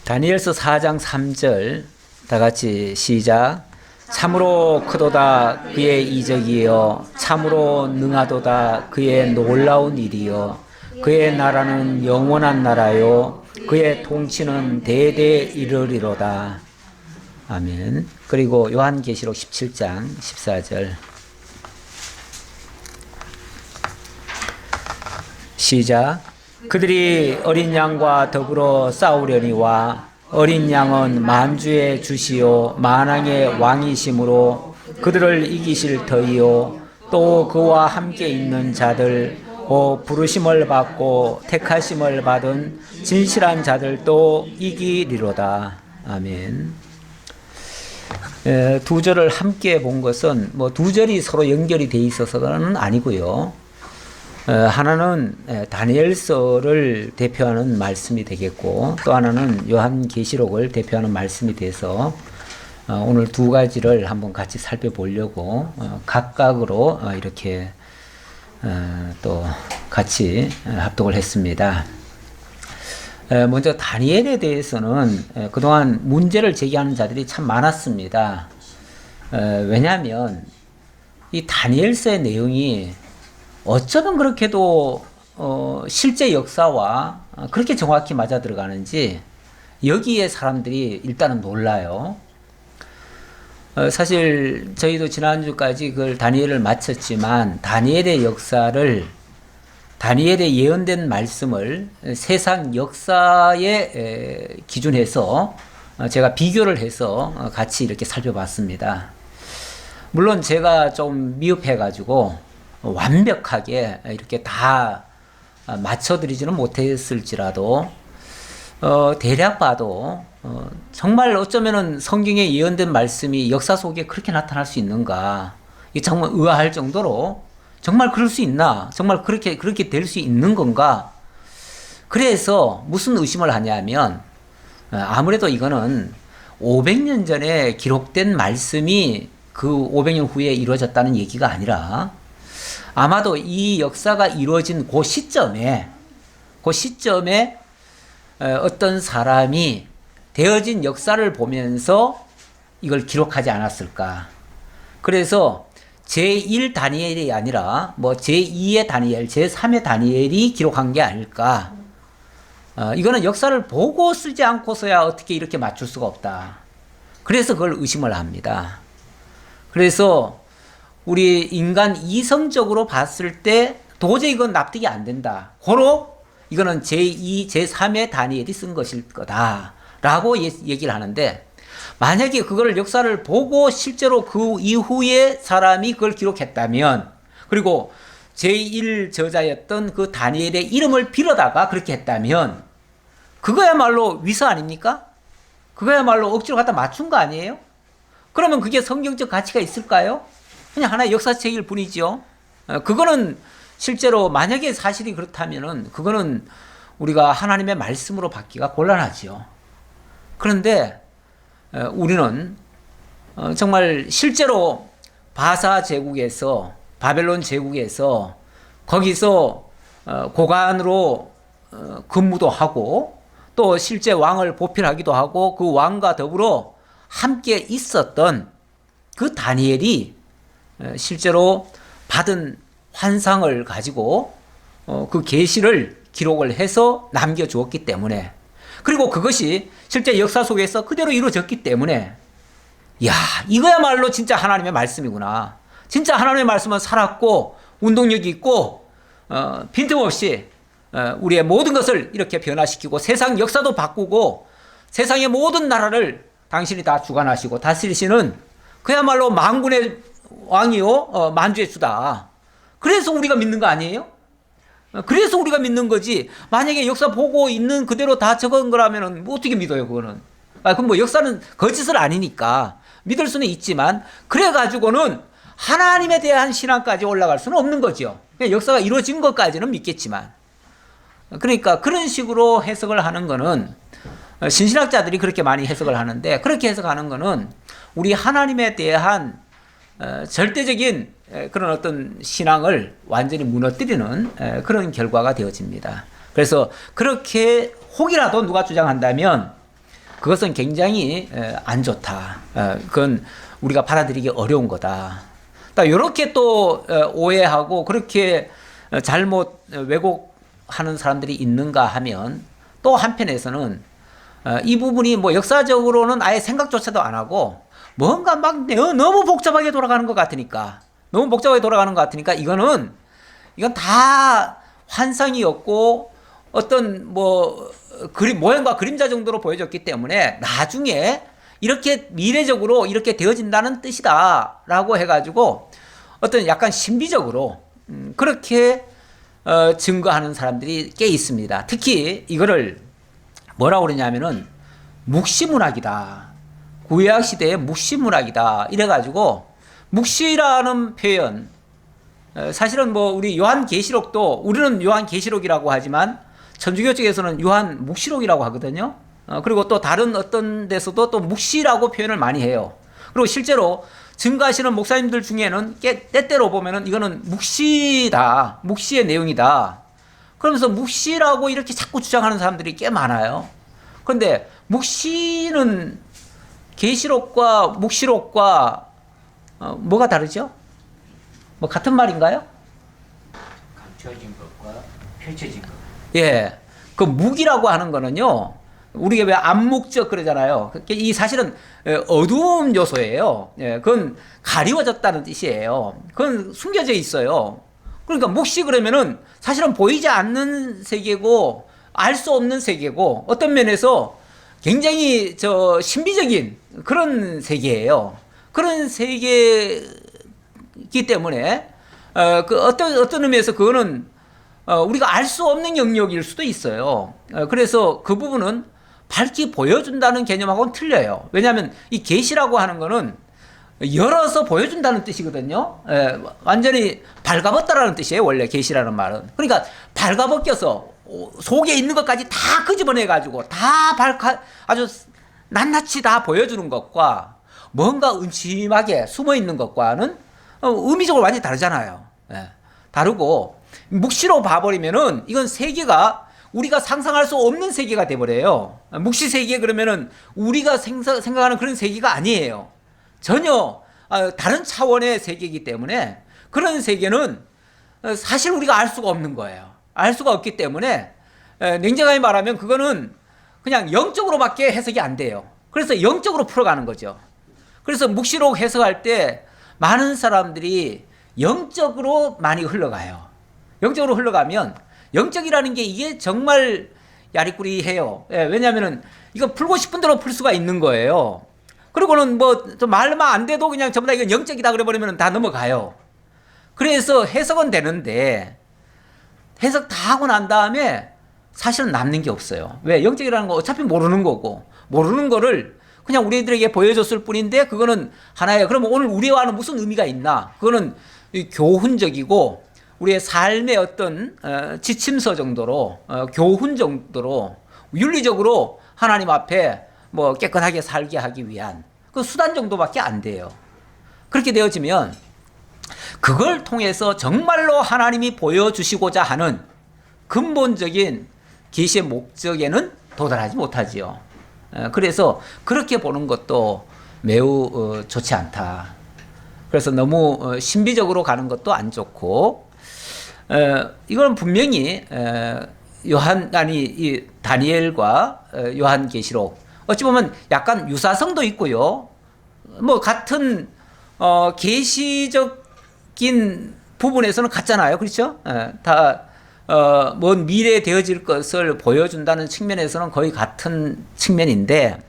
다니엘서 4장 3절 다 같이 시작. 참으로 크도다 그의 이적이여, 참으로 능하도다 그의 놀라운 일이여. 그의 나라는 영원한 나라요, 그의 통치는 대대 이르리로다. 아멘. 그리고 요한계시록 17장 14절 시작. 그들이 어린 양과 더불어 싸우려니와 어린 양은 만주의 주시요 만왕의 왕이심으로 그들을 이기실 터이요, 또 그와 함께 있는 자들 부르심을 받고 택하심을 받은 진실한 자들도 이기리로다. 아멘. 두 절을 함께 본 것은 두 절이 서로 연결이 돼 있어서는 아니고요. 하나는 다니엘서를 대표하는 말씀이 되겠고, 또 하나는 요한계시록을 대표하는 말씀이 돼서 오늘 두 가지를 한번 같이 살펴보려고 각각으로 이렇게 또 같이 합독을 했습니다. 먼저 다니엘에 대해서는 그동안 문제를 제기하는 자들이 참 많았습니다. 왜냐하면 이 다니엘서의 내용이 어쩌면 그렇게도 실제 역사와 그렇게 정확히 맞아 들어가는지 여기에 사람들이 일단은 놀라요. 사실 저희도 지난주까지 그걸 다니엘을 마쳤지만, 다니엘의 역사를, 다니엘의 예언된 말씀을 세상 역사에 기준해서 제가 비교를 해서 같이 이렇게 살펴봤습니다. 물론 제가 좀 미흡해가지고 완벽하게 이렇게 다 맞춰드리지는 못했을지라도 대략 봐도 정말 어쩌면은 성경에 예언된 말씀이 역사 속에 그렇게 나타날 수 있는가, 이게 정말 의아할 정도로 정말 그럴 수 있나, 정말 그렇게 될 수 있는 건가. 그래서 무슨 의심을 하냐면, 아무래도 이거는 500년 전에 기록된 말씀이 그 500년 후에 이루어졌다는 얘기가 아니라, 아마도 이 역사가 이루어진 그 시점에 어떤 사람이 되어진 역사를 보면서 이걸 기록하지 않았을까. 그래서 제1 다니엘이 아니라 제2의 다니엘, 제3의 다니엘이 기록한 게 아닐까. 이거는 역사를 보고 쓰지 않고서야 어떻게 이렇게 맞출 수가 없다. 그래서 그걸 의심을 합니다. 그래서 우리 인간 이성적으로 봤을 때 도저히 이건 납득이 안 된다. 고로 이거는 제2, 제3의 다니엘이 쓴 것일 거다 라고 얘기를 하는데, 만약에 그걸 역사를 보고 실제로 그 이후에 사람이 그걸 기록했다면, 그리고 제1 저자였던 그 다니엘의 이름을 빌어다가 그렇게 했다면, 그거야말로 위서 아닙니까? 그거야말로 억지로 갖다 맞춘 거 아니에요? 그러면 그게 성경적 가치가 있을까요? 그냥 하나의 역사책일 뿐이죠. 그거는 실제로 만약에 사실이 그렇다면은 그거는 우리가 하나님의 말씀으로 받기가 곤란하지요. 그런데 우리는 정말 실제로 바사 제국에서, 바벨론 제국에서 거기서 고관으로 근무도 하고, 또 실제 왕을 보필하기도 하고, 그 왕과 더불어 함께 있었던 그 다니엘이 실제로 받은 환상을 가지고 그 계시를 기록을 해서 남겨주었기 때문에, 그리고 그것이 실제 역사 속에서 그대로 이루어졌기 때문에, 야, 이거야말로 진짜 하나님의 말씀이구나. 진짜 하나님의 말씀은 살았고 운동력이 있고 빈틈없이 우리의 모든 것을 이렇게 변화시키고 세상 역사도 바꾸고 세상의 모든 나라를 당신이 다 주관하시고 다스리시는 그야말로 만군의 왕이요 만주의 주다. 그래서 우리가 믿는 거 아니에요? 그래서 우리가 믿는 거지. 만약에 역사 보고 있는 그대로 다 적은 거라면 어떻게 믿어요, 그거는? 그럼 역사는 거짓을 아니니까 믿을 수는 있지만, 그래가지고는 하나님에 대한 신앙까지 올라갈 수는 없는 거죠. 역사가 이루어진 것까지는 믿겠지만. 그러니까 그런 식으로 해석을 하는 거는, 신신학자들이 그렇게 많이 해석을 하는데, 그렇게 해석하는 거는 우리 하나님에 대한 절대적인 그런 어떤 신앙을 완전히 무너뜨리는 그런 결과가 되어집니다. 그래서 그렇게 혹이라도 누가 주장한다면 그것은 굉장히 안 좋다. 그건 우리가 받아들이기 어려운 거다. 이렇게 또 오해하고 그렇게 잘못 왜곡하는 사람들이 있는가 하면 또 한편에서는 이 부분이 뭐 역사적으로는 아예 생각조차도 안 하고 뭔가 막 너무 복잡하게 돌아가는 것 같으니까 이건 다 환상이었고 어떤 뭐 모양과 그림자 정도로 보여졌기 때문에 나중에 이렇게 미래적으로 이렇게 되어진다는 뜻이다라고 해가지고 어떤 약간 신비적으로 그렇게 증거하는 사람들이 꽤 있습니다. 특히 이거를 뭐라고 그러냐면은 묵시문학이다. 구약 시대의 묵시문학이다. 이래가지고 묵시라는 표현 사실은 뭐 우리 요한계시록도 우리는 요한계시록이라고 하지만 천주교 쪽에서는 요한묵시록이라고 하거든요. 그리고 또 다른 어떤 데서도 또 묵시라고 표현을 많이 해요. 그리고 실제로 증거하시는 목사님들 중에는 때때로 보면은 이거는 묵시다. 묵시의 내용이다. 그러면서 묵시라고 이렇게 자꾸 주장하는 사람들이 꽤 많아요. 그런데 묵시는 계시록과 묵시록과 뭐가 다르죠? 뭐 같은 말인가요? 감춰진 것과 펼쳐진 것. 예. 그 묵이라고 하는 거는요. 우리가 왜 암묵적 그러잖아요. 이 사실은 어두운 요소예요. 예, 그건 가리워졌다는 뜻이에요. 그건 숨겨져 있어요. 그러니까 묵시 그러면은 사실은 보이지 않는 세계고 알 수 없는 세계고 어떤 면에서 굉장히 신비적인 그런 세계예요. 그런 세계이기 때문에 그 어떤 의미에서 그거는 우리가 알 수 없는 영역일 수도 있어요. 그래서 그 부분은 밝히 보여준다는 개념하고는 틀려요. 왜냐하면 이 계시라고 하는 거는 열어서 보여준다는 뜻이거든요. 완전히 발가벗다라는 뜻이에요. 원래 계시라는 말은. 그러니까 발가벗겨서 속에 있는 것까지 다 끄집어내가지고 아주 낱낱이 다 보여주는 것과 뭔가 음침하게 숨어있는 것과는 의미적으로 완전히 다르잖아요. 다르고 묵시로 봐버리면은 이건 세계가 우리가 상상할 수 없는 세계가 돼버려요. 묵시 세계 그러면은 우리가 생각하는 그런 세계가 아니에요. 전혀 다른 차원의 세계이기 때문에 그런 세계는 사실 우리가 알 수가 없는 거예요. 알 수가 없기 때문에 냉정하게 말하면 그거는 그냥 영적으로밖에 해석이 안 돼요. 그래서 영적으로 풀어가는 거죠. 그래서 묵시록 해석할 때 많은 사람들이 영적으로 많이 흘러가요. 영적으로 흘러가면 영적이라는 게 이게 정말 야리꾸리해요. 왜냐하면은 이거 풀고 싶은 대로 풀 수가 있는 거예요. 그리고는 뭐 말만 안 돼도 그냥 전부 다 이건 영적이다 그래버리면 다 넘어가요. 그래서 해석은 되는데 해석 다 하고 난 다음에 사실은 남는 게 없어요. 왜? 영적이라는 거 어차피 모르는 거고 모르는 거를 그냥 우리들에게 보여줬을 뿐인데 그거는 하나의 그러면 오늘 우리와는 무슨 의미가 있나? 그거는 교훈적이고 우리의 삶의 어떤 지침서 정도로 교훈 정도로 윤리적으로 하나님 앞에 뭐 깨끗하게 살게 하기 위한 그 수단 정도밖에 안 돼요. 그렇게 되어지면 그걸 통해서 정말로 하나님이 보여주시고자 하는 근본적인 계시의 목적에는 도달하지 못하지요. 그래서 그렇게 보는 것도 매우 좋지 않다. 그래서 너무 신비적으로 가는 것도 안 좋고 이건 분명히 이 다니엘과 요한계시록 어찌 보면 약간 유사성도 있고요. 뭐 같은 계시적인 부분에서는 같잖아요. 그렇죠? 먼 미래에 되어질 것을 보여준다는 측면에서는 거의 같은 측면인데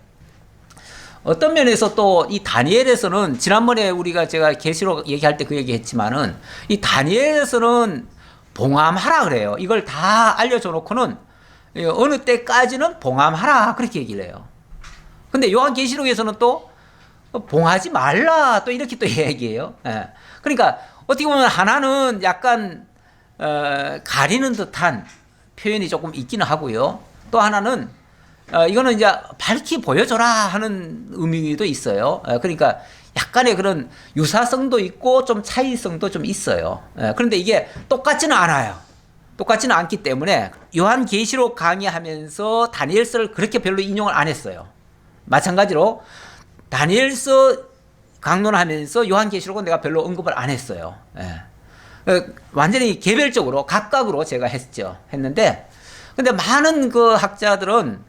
어떤 면에서 또 이 다니엘에서는 지난번에 제가 계시록 얘기할 때 그 얘기했지만은 이 다니엘에서는 봉함하라 그래요. 이걸 다 알려줘 놓고는 어느 때까지는 봉함하라 그렇게 얘기를 해요. 근데 요한계시록에서는 또 봉하지 말라 또 이렇게 또 얘기해요. 그러니까 어떻게 보면 하나는 약간 가리는 듯한 표현이 조금 있기는 하고요. 또 하나는 이거는 이제 밝히 보여줘라 하는 의미도 있어요. 그러니까 약간의 그런 유사성도 있고 좀 차이성도 좀 있어요. 그런데 이게 똑같지는 않아요. 똑같지는 않기 때문에 요한계시록 강의하면서 다니엘서를 그렇게 별로 인용을 안 했어요. 마찬가지로 다니엘서 강론하면서 요한계시록은 내가 별로 언급을 안 했어요. 완전히 개별적으로 각각으로 제가 했는데 근데 많은 그 학자들은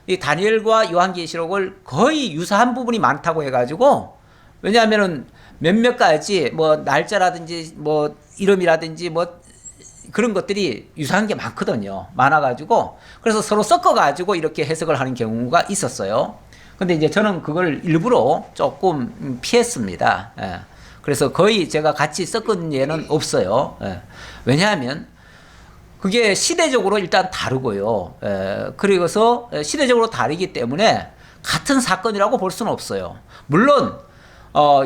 이 다니엘과 요한계시록을 거의 유사한 부분이 많다고 해가지고 왜냐하면은 몇몇 가지 뭐 날짜라든지 뭐 이름이라든지 뭐 그런 것들이 유사한 게 많거든요. 많아가지고 그래서 서로 섞어가지고 이렇게 해석을 하는 경우가 있었어요. 근데 이제 저는 그걸 일부러 조금 피했습니다. 그래서 거의 제가 같이 섞은 예는 없어요. 왜냐하면 그게 시대적으로 일단 다르고요. 그리고서 시대적으로 다르기 때문에 같은 사건이라고 볼 수는 없어요. 물론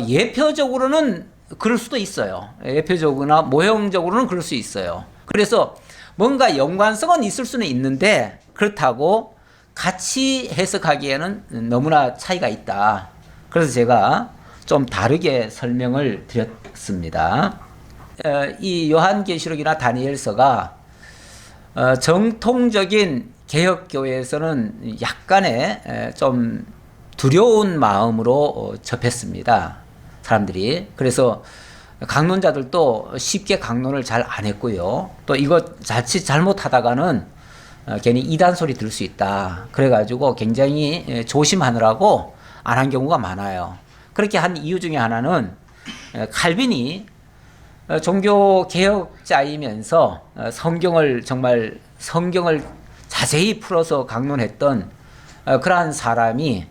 예표적으로는 그럴 수도 있어요. 예표적으로나 모형적으로는 그럴 수 있어요. 그래서 뭔가 연관성은 있을 수는 있는데 그렇다고 같이 해석하기에는 너무나 차이가 있다. 그래서 제가 좀 다르게 설명을 드렸습니다. 이 요한계시록이나 다니엘서가 정통적인 개혁교회에서는 약간의 좀 두려운 마음으로 접했습니다. 사람들이. 그래서 강론자들도 쉽게 강론을 잘 안 했고요. 또 이거 자칫 잘못하다가는 괜히 이단 소리 들을 수 있다. 그래가지고 굉장히 조심하느라고 안 한 경우가 많아요. 그렇게 한 이유 중에 하나는 칼빈이 종교 개혁자이면서 성경을 자세히 풀어서 강론했던 그러한 사람이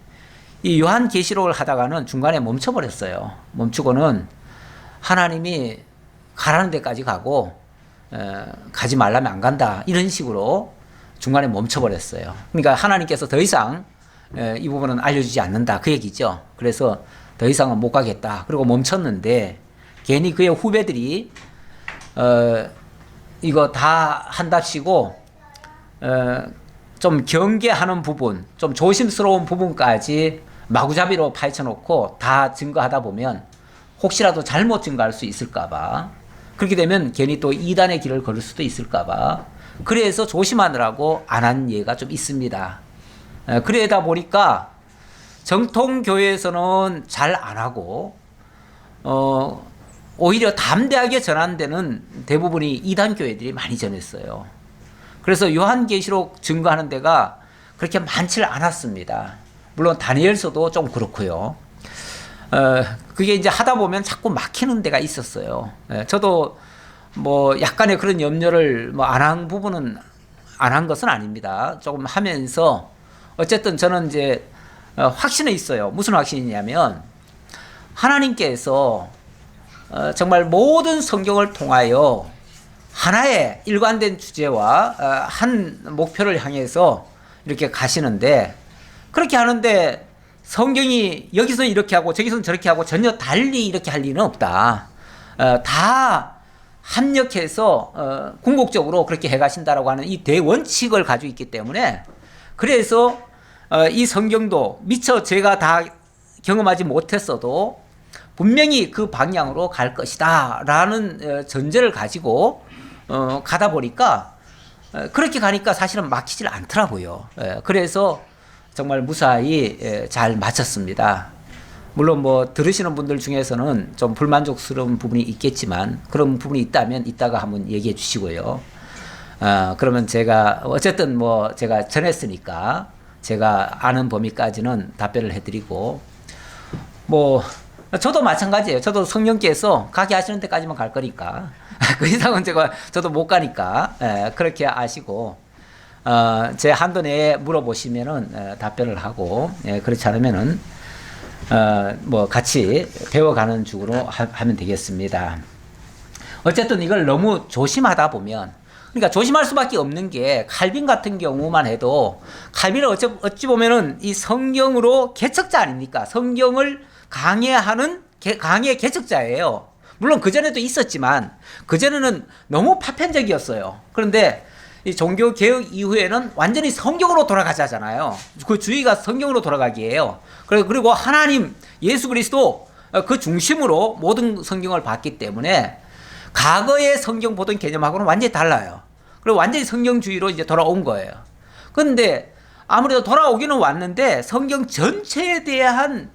이 요한계시록을 하다가는 중간에 멈춰버렸어요. 멈추고는 하나님이 가라는 데까지 가고 가지 말라면 안 간다 이런 식으로 중간에 멈춰버렸어요. 그러니까 하나님께서 더 이상 이 부분은 알려주지 않는다 그 얘기죠. 그래서 더 이상은 못 가겠다. 그리고 멈췄는데 괜히 그의 후배들이 이거 다 한답시고 좀 경계하는 부분, 좀 조심스러운 부분까지 마구잡이로 파헤쳐놓고 다 증거하다 보면 혹시라도 잘못 증거할 수 있을까봐 그렇게 되면 괜히 또 이단의 길을 걸을 수도 있을까봐 그래서 조심하느라고 안 한 예가 좀 있습니다. 그러다 보니까 정통교회에서는 잘 안 하고 오히려 담대하게 전한 데는 대부분이 이단교회들이 많이 전했어요. 그래서 요한계시록 증거하는 데가 그렇게 많지를 않았습니다. 물론 다니엘서도 좀 그렇고요. 그게 이제 하다 보면 자꾸 막히는 데가 있었어요. 저도 뭐 약간의 그런 염려를 뭐 안 한 부분은 안 한 것은 아닙니다. 조금 하면서 어쨌든 저는 이제 확신은 있어요. 무슨 확신이냐면 하나님께서 정말 모든 성경을 통하여 하나의 일관된 주제와 한 목표를 향해서 이렇게 가시는데 그렇게 하는데 성경이 여기서 이렇게 하고 저기서는 저렇게 하고 전혀 달리 이렇게 할 리는 없다. 다 합력해서 궁극적으로 그렇게 해가신다라고 하는 이 대원칙을 가지고 있기 때문에 그래서 이 성경도 미처 제가 다 경험하지 못했어도 분명히 그 방향으로 갈 것이다 라는 전제를 가지고 가다 보니까 그렇게 가니까 사실은 막히질 않더라고요. 그래서 정말 무사히 잘 마쳤습니다. 물론 뭐 들으시는 분들 중에서는 좀 불만족스러운 부분이 있겠지만 그런 부분이 있다면 이따가 한번 얘기해 주시고요. 그러면 제가 어쨌든 뭐 제가 전했으니까 제가 아는 범위까지는 답변을 해드리고 뭐 저도 마찬가지예요. 저도 성령께서 가게 하시는 데까지만 갈 거니까 그 이상은 저도 못 가니까 그렇게 아시고 제 한도 내에 물어보시면은 답변을 하고 그렇지 않으면은 뭐 같이 배워가는 쪽으로 하면 되겠습니다. 어쨌든 이걸 너무 조심하다 보면 그러니까 조심할 수밖에 없는 게 칼빈 같은 경우만 해도 칼빈은 어찌 보면은 이 성경으로 개척자 아닙니까? 성경을 강해하는 강의 개척자예요. 물론 그전에도 있었지만 그전에는 너무 파편적이었어요. 그런데 이 종교 개혁 이후에는 완전히 성경으로 돌아가자잖아요. 그 주의가 성경으로 돌아가기예요. 그리고 하나님 예수 그리스도 그 중심으로 모든 성경을 봤기 때문에 과거의 성경 보던 개념하고는 완전히 달라요. 그리고 완전히 성경주의로 이제 돌아온 거예요. 그런데 아무래도 돌아오기는 왔는데 성경 전체에 대한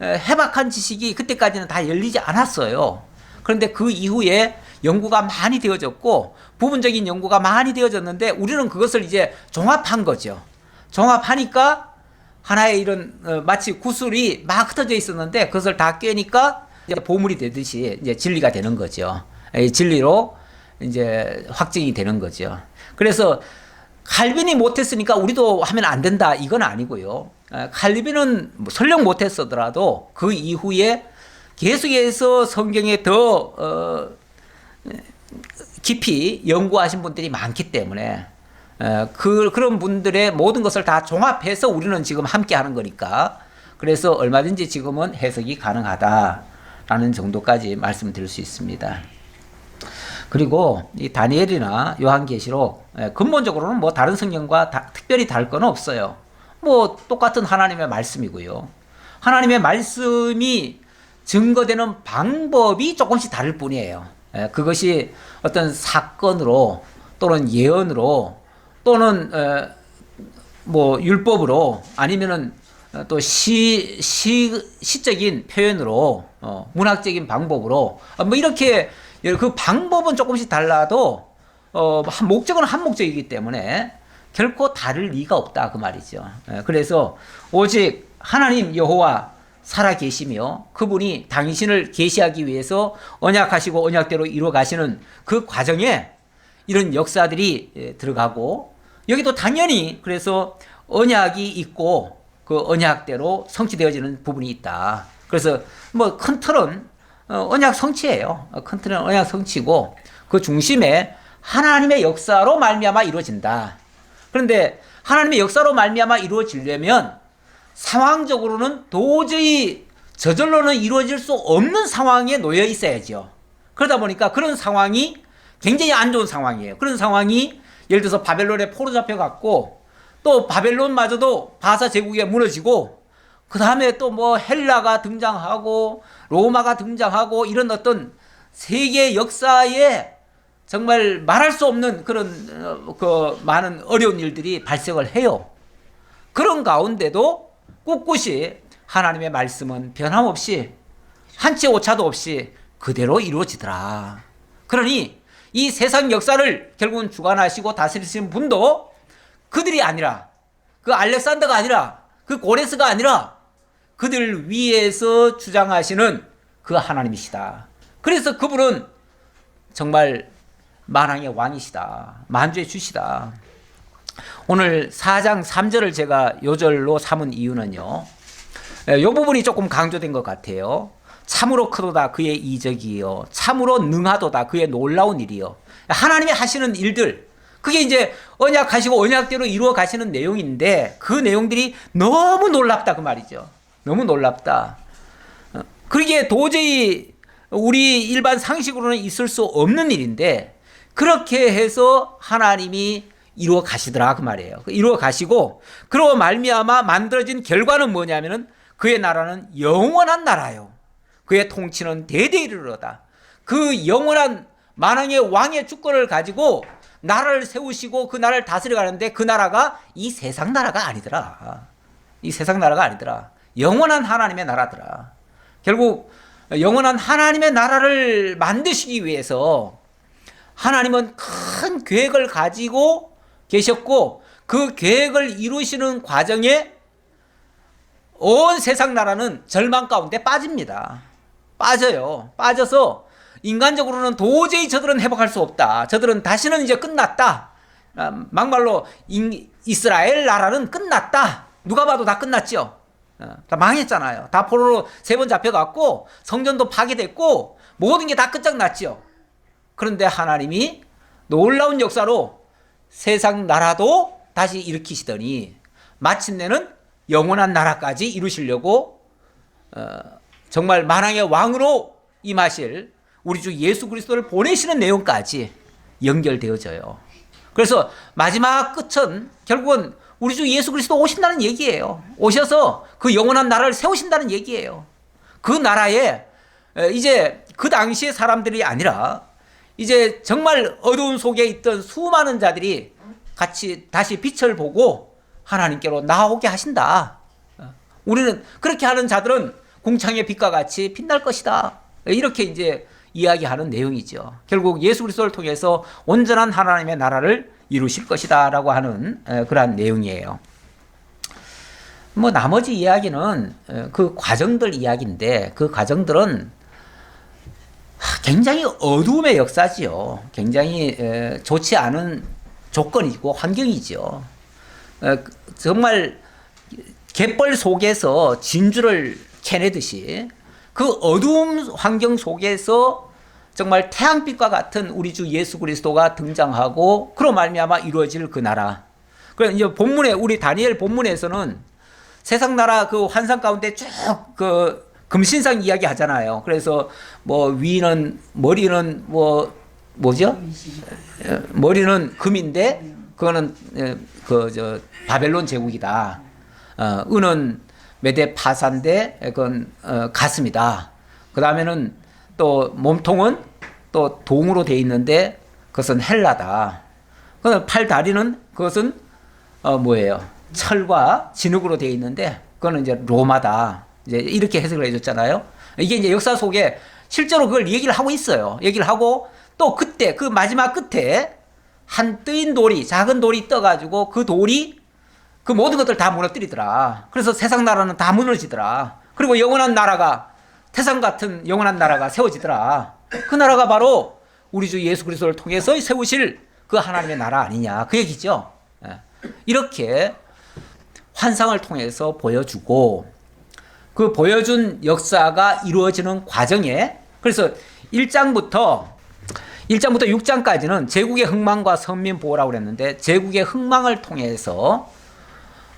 해박한 지식이 그때까지는 다 열리지 않았어요. 그런데 그 이후에 연구가 많이 되어졌고 부분적인 연구가 많이 되어졌는데 우리는 그것을 이제 종합한 거죠. 종합하니까 하나의 이런 마치 구슬이 막 흩어져 있었는데 그것을 다 꿰니까 이제 보물이 되듯이 이제 진리가 되는 거죠. 이 진리로 이제 확증이 되는 거죠. 그래서 칼빈이 못했으니까 우리도 하면 안 된다 이건 아니고요. 칼빈은 설령 못했었더라도 그 이후에 계속해서 성경에 더 깊이 연구하신 분들이 많기 때문에 그런 분들의 모든 것을 다 종합해서 우리는 지금 함께 하는 거니까 그래서 얼마든지 지금은 해석이 가능하다라는 정도까지 말씀드릴 수 있습니다. 그리고 이 다니엘이나 요한계시록 근본적으로는 뭐 다른 성경과 특별히 다를 건 없어요. 뭐 똑같은 하나님의 말씀이고요. 하나님의 말씀이 증거되는 방법이 조금씩 다를 뿐이에요. 그것이 어떤 사건으로 또는 예언으로 또는 뭐 율법으로 아니면은 또 시적인 표현으로 문학적인 방법으로 뭐 이렇게 그 방법은 조금씩 달라도 목적은 한 목적이기 때문에 결코 다를 리가 없다 그 말이죠. 그래서 오직 하나님 여호와 살아 계시며 그분이 당신을 계시하기 위해서 언약하시고 언약대로 이루어 가시는 그 과정에 이런 역사들이 들어가고 여기도 당연히 그래서 언약이 있고 그 언약대로 성취되어지는 부분이 있다. 그래서 뭐 큰 틀은 언약 성취예요. 큰 틀은 언약 성취고 그 중심에 하나님의 역사로 말미암아 이루어진다. 그런데 하나님의 역사로 말미암아 이루어지려면 상황적으로는 도저히 저절로는 이루어질 수 없는 상황에 놓여 있어야죠. 그러다 보니까 그런 상황이 굉장히 안 좋은 상황이에요. 그런 상황이 예를 들어서 바벨론에 포로 잡혀갔고 또 바벨론마저도 바사 제국에 무너지고 그 다음에 또 뭐 헬라가 등장하고 로마가 등장하고 이런 어떤 세계 역사에 정말 말할 수 없는 그런 그 많은 어려운 일들이 발생을 해요. 그런 가운데도 꿋꿋이 하나님의 말씀은 변함없이 한치 오차도 없이 그대로 이루어지더라. 그러니 이 세상 역사를 결국은 주관하시고 다스리시는 분도 그들이 아니라 그 알렉산더가 아니라 그 고레스가 아니라 그들 위에서 주장하시는 그 하나님이시다. 그래서 그분은 정말 만왕의 왕이시다. 만주의 주시다. 오늘 4장 3절을 제가 요절로 삼은 이유는요. 이 부분이 조금 강조된 것 같아요. 참으로 크도다 그의 이적이요. 참으로 능하도다 그의 놀라운 일이요. 하나님이 하시는 일들, 그게 이제 언약하시고 언약대로 이루어 가시는 내용인데 그 내용들이 너무 놀랍다 그 말이죠. 너무 놀랍다. 그러기에 도저히 우리 일반 상식으로는 있을 수 없는 일인데 그렇게 해서 하나님이 이루어 가시더라 그 말이에요. 이루어 가시고 그러고 말미암아 만들어진 결과는 뭐냐면은 그의 나라는 영원한 나라요. 그의 통치는 대대에 이르러다. 그 영원한 만왕의 왕의 주권을 가지고 나라를 세우시고 그 나라를 다스려 가는데 그 나라가 이 세상 나라가 아니더라. 이 세상 나라가 아니더라. 영원한 하나님의 나라더라. 결국 영원한 하나님의 나라를 만드시기 위해서 하나님은 큰 계획을 가지고 계셨고 그 계획을 이루시는 과정에 온 세상 나라는 절망 가운데 빠집니다. 빠져요. 빠져서 인간적으로는 도저히 저들은 회복할 수 없다. 저들은 다시는 이제 끝났다. 막말로 이스라엘 나라는 끝났다. 누가 봐도 다 끝났죠. 다 망했잖아요. 다 포로로 3번 잡혀갔고 성전도 파괴됐고 모든 게 다 끝장났죠. 그런데 하나님이 놀라운 역사로 세상 나라도 다시 일으키시더니 마침내는 영원한 나라까지 이루시려고 정말 만왕의 왕으로 임하실 우리 주 예수 그리스도를 보내시는 내용까지 연결되어져요. 그래서 마지막 끝은 결국은 우리 주 예수 그리스도 오신다는 얘기예요. 오셔서 그 영원한 나라를 세우신다는 얘기예요. 그 나라에 이제 그 당시의 사람들이 아니라 이제 정말 어두운 속에 있던 수많은 자들이 같이 다시 빛을 보고 하나님께로 나오게 하신다. 우리는 그렇게 하는 자들은 공창의 빛과 같이 빛날 것이다. 이렇게 이제 이야기하는 내용이죠. 결국 예수 그리스도를 통해서 온전한 하나님의 나라를 이루실 것이다라고 하는 그러한 내용이에요. 뭐 나머지 이야기는 그 과정들 이야기인데 그 과정들은 굉장히 어두움의 역사지요. 굉장히 좋지 않은 조건이고 환경이죠. 정말 갯벌 속에서 진주를 캐내듯이 그 어두운 환경 속에서 정말 태양빛과 같은 우리 주 예수 그리스도가 등장하고 그로 말미암아 이루어질 그 나라. 그래서 이제 본문에 우리 다니엘 본문에서는 세상 나라 그 환상 가운데 쭉 그 금신상 이야기 하잖아요. 그래서 뭐 위는 머리는 뭐죠? 머리는 금인데 그거는 그 저 바벨론 제국이다. 은은 메대 파사인데 그건 가슴이다. 그 다음에는 또 몸통은 또 동으로 돼 있는데 그것은 헬라다. 그 팔 다리는 그것은 뭐예요? 철과 진흙으로 돼 있는데 그거는 이제 로마다. 이제 이렇게 해석을 해줬잖아요. 이게 이제 역사 속에 실제로 그걸 얘기를 하고 있어요. 얘기를 하고 또 그때 그 마지막 끝에 한 뜨인 돌이 작은 돌이 떠가지고 그 돌이 그 모든 것들 다 무너뜨리더라. 그래서 세상 나라는 다 무너지더라. 그리고 영원한 나라가 태산 같은 영원한 나라가 세워지더라. 그 나라가 바로 우리 주 예수 그리스도를 통해서 세우실 그 하나님의 나라 아니냐 그 얘기죠. 이렇게 환상을 통해서 보여주고 그 보여준 역사가 이루어지는 과정에 그래서 1장부터 6장까지는 제국의 흥망과 선민 보호라고 그랬는데 제국의 흥망을 통해서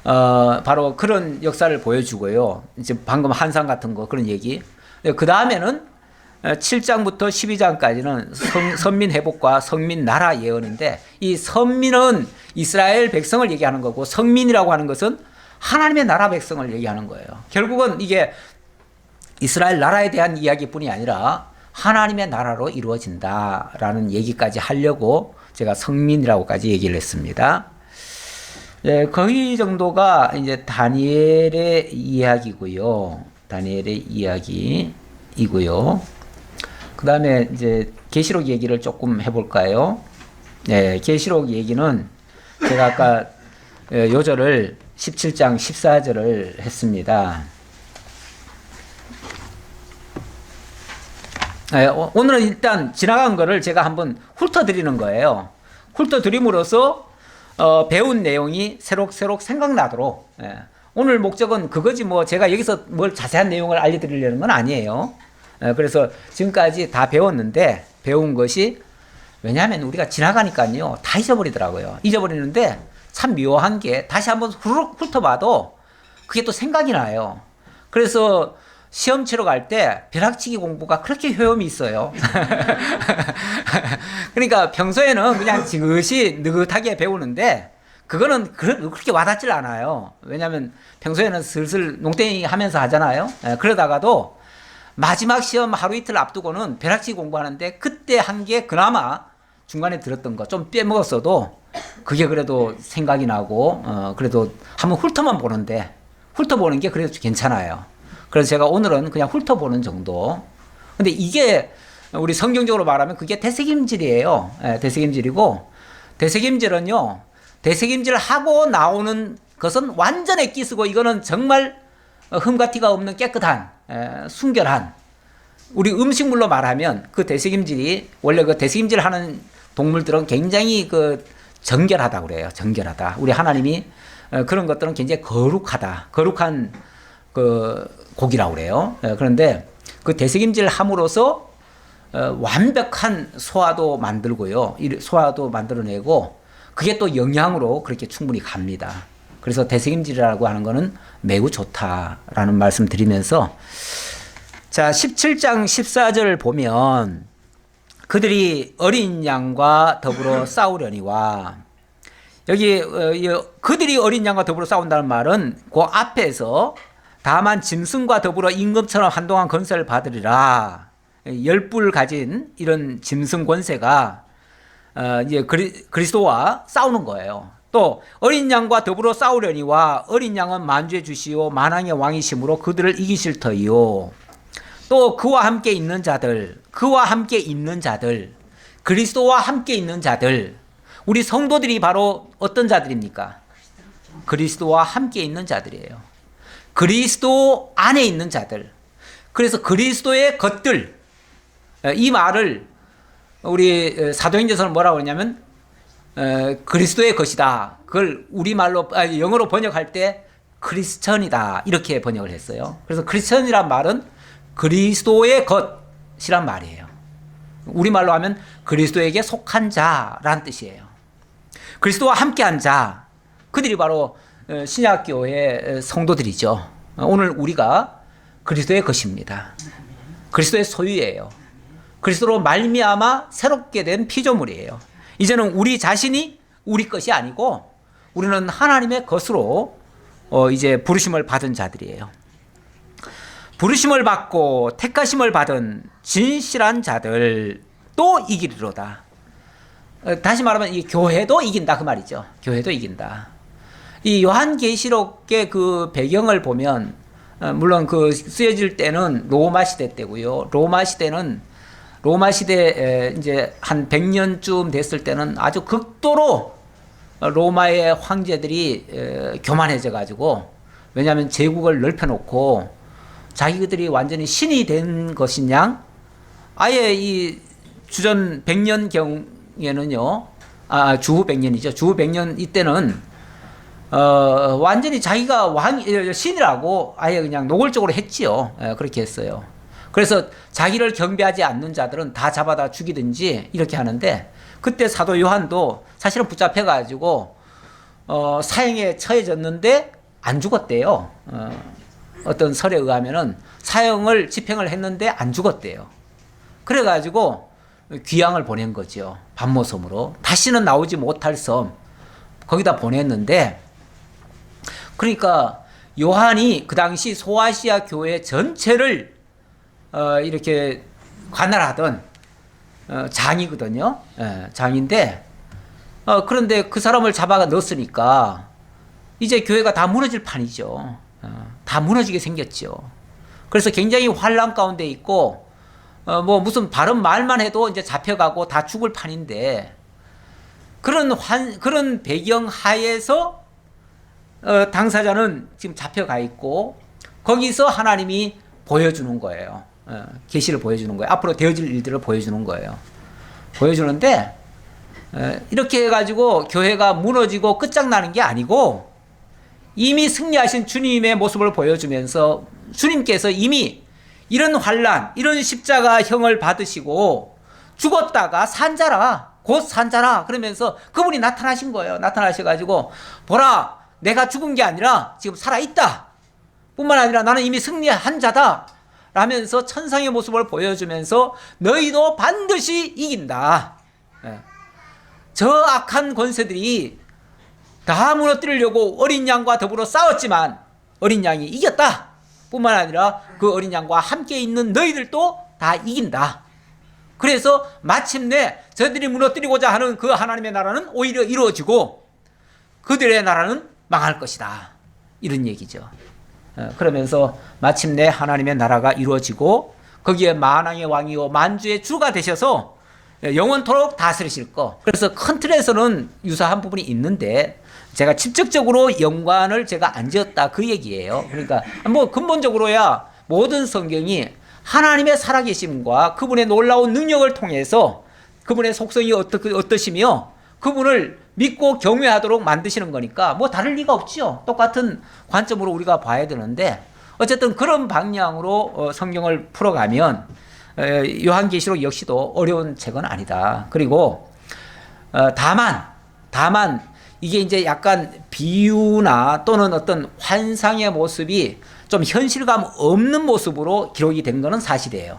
바로 그런 역사를 보여주고요. 이제 방금 환상 같은 거 그런 얘기. 그 다음에는 7장부터 12장까지는 선민 회복과 성민 나라 예언인데 이 선민은 이스라엘 백성을 얘기하는 거고 성민이라고 하는 것은 하나님의 나라 백성을 얘기하는 거예요. 결국은 이게 이스라엘 나라에 대한 이야기뿐이 아니라 하나님의 나라로 이루어진다라는 얘기까지 하려고 제가 성민이라고까지 얘기를 했습니다. 예, 거의 정도가 이제 다니엘의 이야기고요. 다니엘의 이야기이고요. 그 다음에 이제 계시록 얘기를 조금 해볼까요? 예, 계시록 얘기는 제가 아까 요절을 17장 14절을 했습니다. 오늘은 일단 지나간 거를 제가 한번 훑어드리는 거예요. 훑어드림으로써 배운 내용이 새록새록 생각나도록. 오늘 목적은 그거지 뭐 제가 여기서 뭘 자세한 내용을 알려드리려는 건 아니에요. 그래서 지금까지 다 배웠는데 배운 것이 왜냐하면 우리가 지나가니까요 다 잊어버리더라고요. 잊어버리는데 참 묘한 게 다시 한번 후루룩 훑어봐도 그게 또 생각이 나요. 그래서 시험 치러 갈 때 벼락치기 공부가 그렇게 효험이 있어요. 그러니까 평소에는 그냥 지그시 느긋하게 배우는데 그거는 그렇게 와닿질 않아요. 왜냐하면 평소에는 슬슬 농땡이 하면서 하잖아요. 그러다가도 마지막 시험 하루 이틀 앞두고는 벼락치기 공부하는데 그때 한 게 그나마 중간에 들었던 거 좀 빼먹었어도 그게 그래도 생각이 나고 그래도 한번 훑어만 보는데 훑어보는 게 그래도 괜찮아요. 그래서 제가 오늘은 그냥 훑어보는 정도. 근데 이게 우리 성경적으로 말하면 그게 되새김질이에요. 되새김질이고 되새김질은요. 되새김질 하고 나오는 것은 완전 액기스고 이거는 정말 흠과 티가 없는 깨끗한 순결한 우리 음식물로 말하면 그 되새김질이 원래 그 되새김질 하는 동물들은 굉장히 그 정결하다고 그래요. 정결하다. 우리 하나님이 그런 것들은 굉장히 거룩하다. 거룩한 그 고기라고 그래요. 그런데 그 되새김질 함으로써 완벽한 소화도 만들고요. 소화도 만들어내고 그게 또 영양으로 그렇게 충분히 갑니다. 그래서 되새김질이라고 하는 거는 매우 좋다라는 말씀 드리면서 자 17장 14절을 보면 그들이 어린 양과 더불어 싸우려니와 여기 그들이 어린 양과 더불어 싸운다는 말은 그 앞에서 다만 짐승과 더불어 임금처럼 한동안 권세를 받으리라. 10뿔 가진 이런 짐승 권세가 이제 그리스도와 싸우는 거예요. 또 어린 양과 더불어 싸우려니와 어린 양은 만주에 주시오 만왕의 왕이심으로 그들을 이기실 터이요. 또 그와 함께 있는 자들, 그와 함께 있는 자들, 그리스도와 함께 있는 자들, 우리 성도들이 바로 어떤 자들입니까? 그리스도와 함께 있는 자들이에요. 그리스도 안에 있는 자들. 그래서 그리스도의 것들, 이 말을 우리 사도행전서는 뭐라고 그러냐면 그리스도의 것이다. 그걸 우리말로 영어로 번역할 때 크리스천이다 이렇게 번역을 했어요. 그래서 크리스천이란 말은 그리스도의 것이란 말이에요. 우리말로 하면 그리스도에게 속한 자라는 뜻이에요. 그리스도와 함께한 자, 그들이 바로 신약교회 성도들이죠. 오늘 우리가 그리스도의 것입니다. 그리스도의 소유예요. 그리스도로 말미암아 새롭게 된 피조물이에요. 이제는 우리 자신이 우리 것이 아니고 우리는 하나님의 것으로 이제 부르심을 받은 자들이에요. 부르심을 받고 택하심을 받은 진실한 자들 또 이기리로다. 다시 말하면 이 교회도 이긴다 그 말이죠. 교회도 이긴다. 이 요한계시록의 그 배경을 보면 물론 그 쓰여질 때는 로마 시대 때고요. 로마 시대 이제 한 100년쯤 됐을 때는 아주 극도로 로마의 황제들이 교만해져 가지고, 왜냐하면 제국을 넓혀놓고 자기들이 완전히 신이 된 것이냐, 아예 이 주전 100년경에는요, 주후 100년이죠. 주후 100년 이때는 완전히 자기가 신이라고 아예 그냥 노골적으로 했지요. 그렇게 했어요. 그래서 자기를 경배하지 않는 자들은 다 잡아다 죽이든지 이렇게 하는데, 그때 사도 요한도 사실은 붙잡혀가지고 사형에 처해졌는데 안 죽었대요. 어떤 설에 의하면은 사형을 집행을 했는데 안 죽었대요. 그래가지고 귀양을 보낸 거죠. 반모섬으로. 다시는 나오지 못할 섬, 거기다 보냈는데, 그러니까 요한이 그 당시 소아시아 교회 전체를 이렇게 관할하던 장이거든요. 장인데, 그런데 그 사람을 잡아가 넣었으니까 이제 교회가 다 무너질 판이죠. 다 무너지게 생겼죠. 그래서 굉장히 환란 가운데 있고, 뭐 무슨 바른 말만 해도 이제 잡혀가고 다 죽을 판인데, 그런 배경 하에서 당사자는 지금 잡혀가 있고, 거기서 하나님이 보여주는 거예요. 계시를 보여주는 거예요. 앞으로 되어질 일들을 보여주는 거예요. 보여주는데, 이렇게 해가지고 교회가 무너지고 끝장나는 게 아니고, 이미 승리하신 주님의 모습을 보여주면서 주님께서 이미 이런 환난, 이런 십자가형을 받으시고 죽었다가 산자라, 곧 산자라 그러면서 그분이 나타나신 거예요. 나타나셔가지고 보라, 내가 죽은 게 아니라 지금 살아있다 뿐만 아니라 나는 이미 승리한 자다 라면서 천상의 모습을 보여주면서 너희도 반드시 이긴다. 저 악한 권세들이 다 무너뜨리려고 어린 양과 더불어 싸웠지만 어린 양이 이겼다 뿐만 아니라 그 어린 양과 함께 있는 너희들도 다 이긴다. 그래서 마침내 저들이 무너뜨리고자 하는 그 하나님의 나라는 오히려 이루어지고 그들의 나라는 망할 것이다, 이런 얘기죠. 그러면서 마침내 하나님의 나라가 이루어지고 거기에 만왕의 왕이요 만주의 주가 되셔서 영원토록 다스리실 거. 그래서 큰 틀에서는 유사한 부분이 있는데 제가 직접적으로 연관을 제가 안 지었다 그 얘기예요. 그러니까 뭐 근본적으로야 모든 성경이 하나님의 살아계심과 그분의 놀라운 능력을 통해서 그분의 속성이 어떠시며 그분을 믿고 경외하도록 만드시는 거니까 뭐 다를 리가 없죠. 똑같은 관점으로 우리가 봐야 되는데, 어쨌든 그런 방향으로 성경을 풀어가면 요한계시록 역시도 어려운 책은 아니다. 그리고 다만 이게 이제 약간 비유나 또는 어떤 환상의 모습이 좀 현실감 없는 모습으로 기록이 된 것은 사실이에요.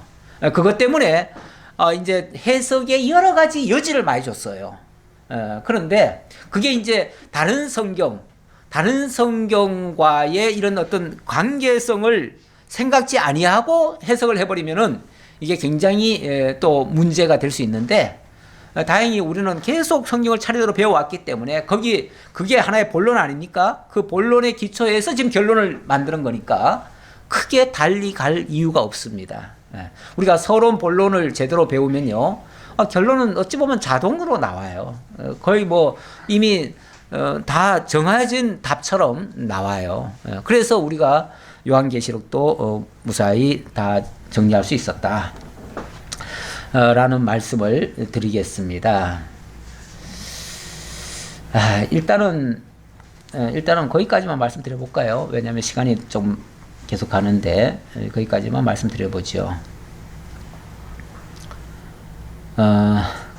그것 때문에 이제 해석에 여러 가지 여지를 많이 줬어요. 그런데 그게 이제 다른 성경과의 이런 어떤 관계성을 생각지 아니하고 해석을 해버리면은 이게 굉장히 또 문제가 될 수 있는데, 다행히 우리는 계속 성경을 차례대로 배워왔기 때문에 그게 하나의 본론 아닙니까? 그 본론의 기초에서 지금 결론을 만드는 거니까 크게 달리 갈 이유가 없습니다. 우리가 서론 본론을 제대로 배우면요, 결론은 어찌 보면 자동으로 나와요. 거의 뭐 이미 다 정해진 답처럼 나와요. 그래서 우리가 요한계시록도 무사히 다 정리할 수 있었다 라는 말씀을 드리겠습니다. 일단은 거기까지만 말씀드려 볼까요? 왜냐하면 시간이 좀 계속 가는데 거기까지만 말씀드려 보죠.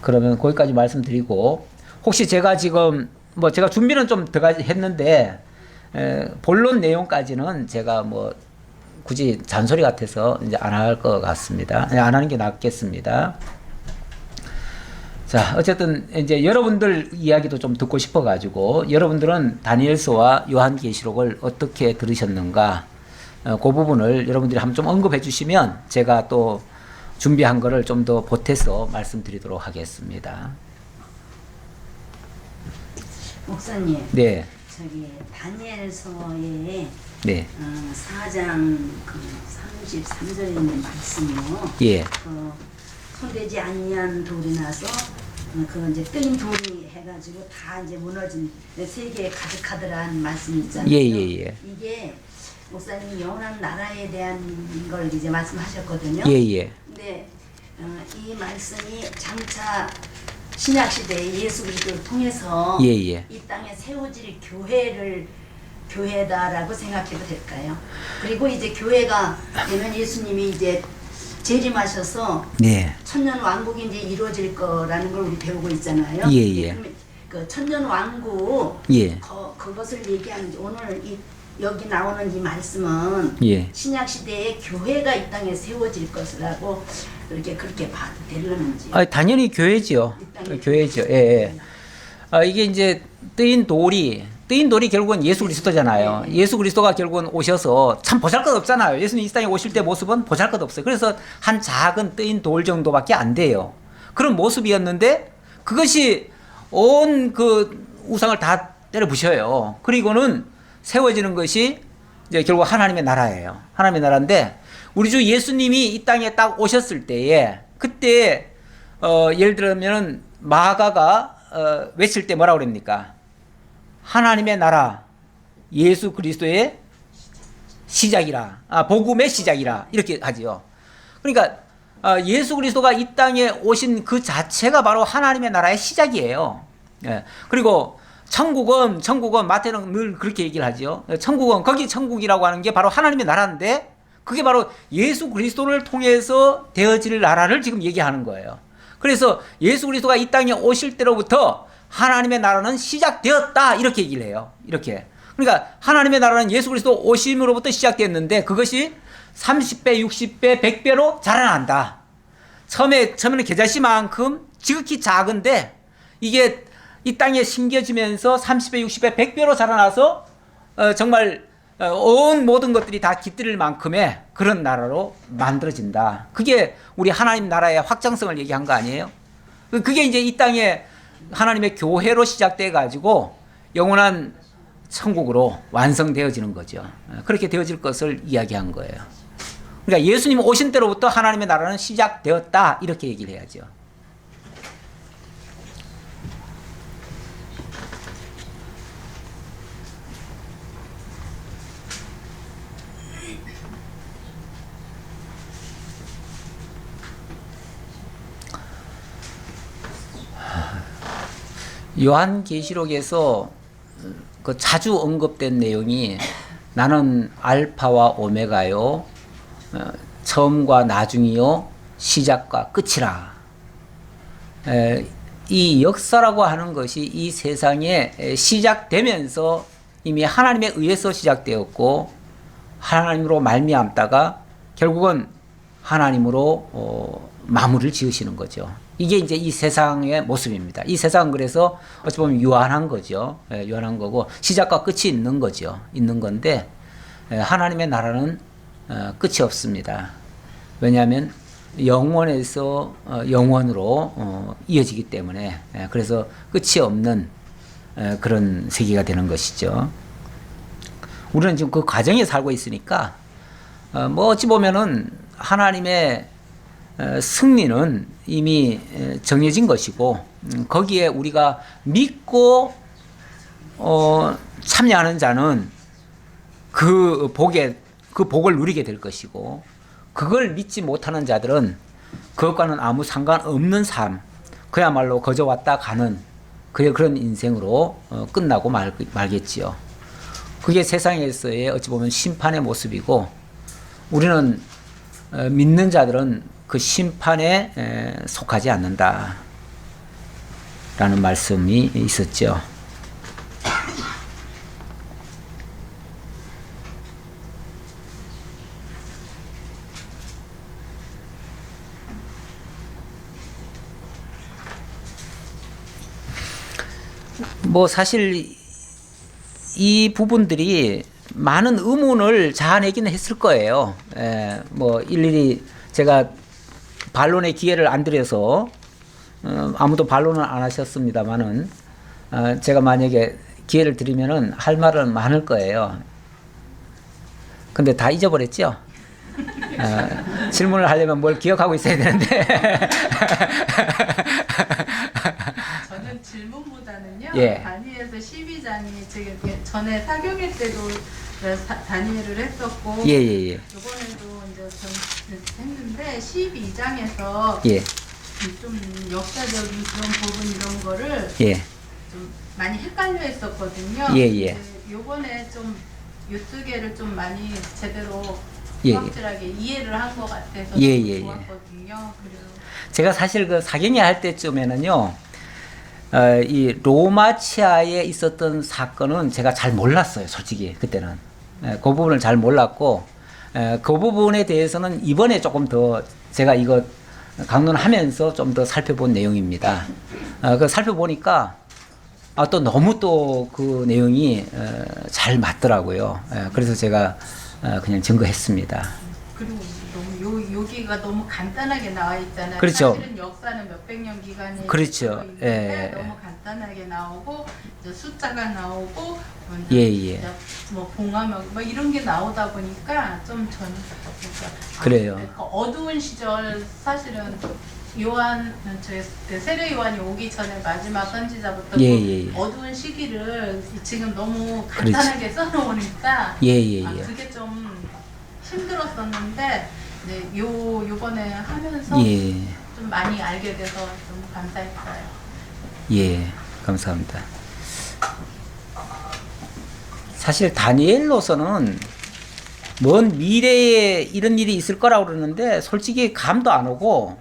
그러면 거기까지 말씀드리고, 혹시 제가 지금 제가 준비는 좀 더 했는데 본론 내용까지는 제가 굳이 잔소리 같아서 이제 안 할 것 같습니다. 안 하는 게 낫겠습니다. 자, 어쨌든 이제 여러분들 이야기도 좀 듣고 싶어가지고, 여러분들은 다니엘서와 요한계시록을 어떻게 들으셨는가, 그 부분을 여러분들이 한번 좀 언급해 주시면 제가 또 준비한 거를 좀 더 보태서 말씀드리도록 하겠습니다. 목사님, 네, 저기 다니엘서의 네, 4장 33절에 있는 말씀이요. 예, 손대지 아니한 돌이 나서 그 이제 뜨인 돌이 해가지고 다 이제 무너진 세계에 가득하더라는 말씀이 있잖아요. 예, 예, 예. 이게 목사님이 영원한 나라에 대한 걸 이제 말씀하셨거든요. 예, 예, 근데 이 말씀이 장차 신약 시대에 예수 그리스도를 통해서 예, 예. 이 땅에 세워질 교회다라고 생각해도 될까요? 그리고 이제 교회가 되면 예수님이 이제 재림하셔서 네, 천년 왕국이 이제 이루어질 거라는 걸 우리 배우고 있잖아요. 예, 예. 그러면 그 천년 왕국 예, 그것을 얘기하는 오늘 여기 나오는 이 말씀은 예. 신약 시대에 교회가 이 땅에 세워질 것이라고 그렇게 봐도 되려는지. 당연히 교회죠. 교회죠. 예, 예. 이게 이제 뜨인 돌이 결국은 예수 그리스도잖아요. 예수 그리스도가 결국은 오셔서 참 보잘것없잖아요. 예수님 이 땅에 오실 때 모습은 보잘것없어요. 그래서 한 작은 뜨인 돌 정도밖에 안 돼요. 그런 모습이었는데 그것이 온 그 우상을 다 때려 부셔요. 그리고는 세워지는 것이 이제 결국 하나님의 나라예요. 하나님의 나라인데 우리 주 예수님이 이 땅에 딱 오셨을 때에 그때 예를 들면 마가가 외칠 때 뭐라고 그럽니까? 하나님의 나라 예수 그리스도의 시작이라, 복음의 시작이라 이렇게 하지요. 그러니까 예수 그리스도가 이 땅에 오신 그 자체가 바로 하나님의 나라의 시작이에요. 예. 그리고 천국은 마태는 늘 그렇게 얘기를 하죠. 거기 천국이라고 하는 게 바로 하나님의 나라인데 그게 바로 예수 그리스도를 통해서 되어질 나라를 지금 얘기하는 거예요. 그래서 예수 그리스도가 이 땅에 오실 때로부터 하나님의 나라는 시작되었다 이렇게 얘기를 해요. 이렇게. 그러니까 하나님의 나라는 예수 그리스도 오심으로부터 시작됐는데 그것이 30배, 60배, 100배로 자라난다. 처음에는 겨자씨만큼 지극히 작은데 이게 이 땅에 심겨지면서 30배, 60배, 100배로 자라나서 정말 온 모든 것들이 다 깃들일 만큼의 그런 나라로 만들어진다. 그게 우리 하나님 나라의 확장성을 얘기한 거 아니에요? 그게 이제 이 땅에 하나님의 교회로 시작돼 가지고 영원한 천국으로 완성되어지는 거죠. 그렇게 되어질 것을 이야기한 거예요. 그러니까 예수님 오신 때로부터 하나님의 나라는 시작되었다 이렇게 얘기를 해야죠. 요한계시록에서 그 자주 언급된 내용이 나는 알파와 오메가요, 처음과 나중이요, 시작과 끝이라. 이 역사라고 하는 것이 이 세상에 시작되면서 이미 하나님에 의해서 시작되었고 하나님으로 말미암다가 결국은 하나님으로 마무리를 지으시는 거죠. 이게 이제 이 세상의 모습입니다. 이 세상은 그래서 어찌 보면 유한한 거죠. 유한한 거고 시작과 끝이 있는 거죠. 있는 건데 하나님의 나라는 끝이 없습니다. 왜냐하면 영원에서 영원으로 이어지기 때문에 그래서 끝이 없는 그런 세계가 되는 것이죠. 우리는 지금 그 과정에 살고 있으니까 뭐 어찌 보면은 하나님의 승리는 이미 정해진 것이고 거기에 우리가 믿고 참여하는 자는 그 복을 누리게 될 것이고 그걸 믿지 못하는 자들은 그것과는 아무 상관없는 삶, 그야말로 거저 왔다 가는 그런 인생으로 끝나고 말겠지요. 그게 세상에서의 어찌 보면 심판의 모습이고 우리는 믿는 자들은 그 심판에 속하지 않는다 라는 말씀이 있었죠. 뭐 사실 이 부분들이 많은 의문을 자아내기는 했을 거예요. 뭐 일일이 제가 반론의 기회를 안 드려서 아무도 반론을 안 하셨습니다만은 제가 만약에 기회를 드리면은 할 말은 많을 거예요. 근데 다 잊어버렸죠? 질문을 하려면 뭘 기억하고 있어야 되는데. 저는 질문보다는요. 예. 다니엘서 12장이 지금 전에 사경회 때도 다니엘을 했었고 예. 이번에도 이제 했는데 12장에서 예. 좀 역사적인 그런 부분 이런 거를 예. 좀 많이 헷갈려 했었거든요. 예. 요번에 좀 요2 개를 좀 많이 제대로 예. 확실하게 이해를 한 것 같아서 예. 좋았거든요. 그래서 제가 사실 그 사경회 할 때쯤에는요, 이 로마치아에 있었던 사건은 제가 잘 몰랐어요, 솔직히 그때는. 그 부분을 잘 몰랐고, 그 부분에 대해서는 이번에 조금 더 제가 이거 강론하면서 좀 더 살펴본 내용입니다. 그 살펴보니까 또 너무 또 그 내용이 잘 맞더라고요. 그래서 제가 그냥 증거했습니다. 그리고 너무 여기가 너무 간단하게 나와 있잖아요. 그렇죠. 사실은 역사는 몇백 년 기간이 그렇죠. 있는데 예. 너무 간단하게 나오고 이제 숫자가 나오고 예. 뭐 봉화명 뭐 이런 게 나오다 보니까 좀 저는 그래요. 그러니까 어두운 시절 사실은 요한 그 세례 요한이 오기 전에 마지막 선지자부터 예. 어두운 시기를 지금 너무 간단하게 써놓으니까 예. 그게 좀 힘들었었는데 네, 요번에 하면서 예. 좀 많이 알게 돼서 너무 감사했어요. 예, 감사합니다. 사실 다니엘로서는 먼 미래에 이런 일이 있을 거라고 그러는데 솔직히 감도 안 오고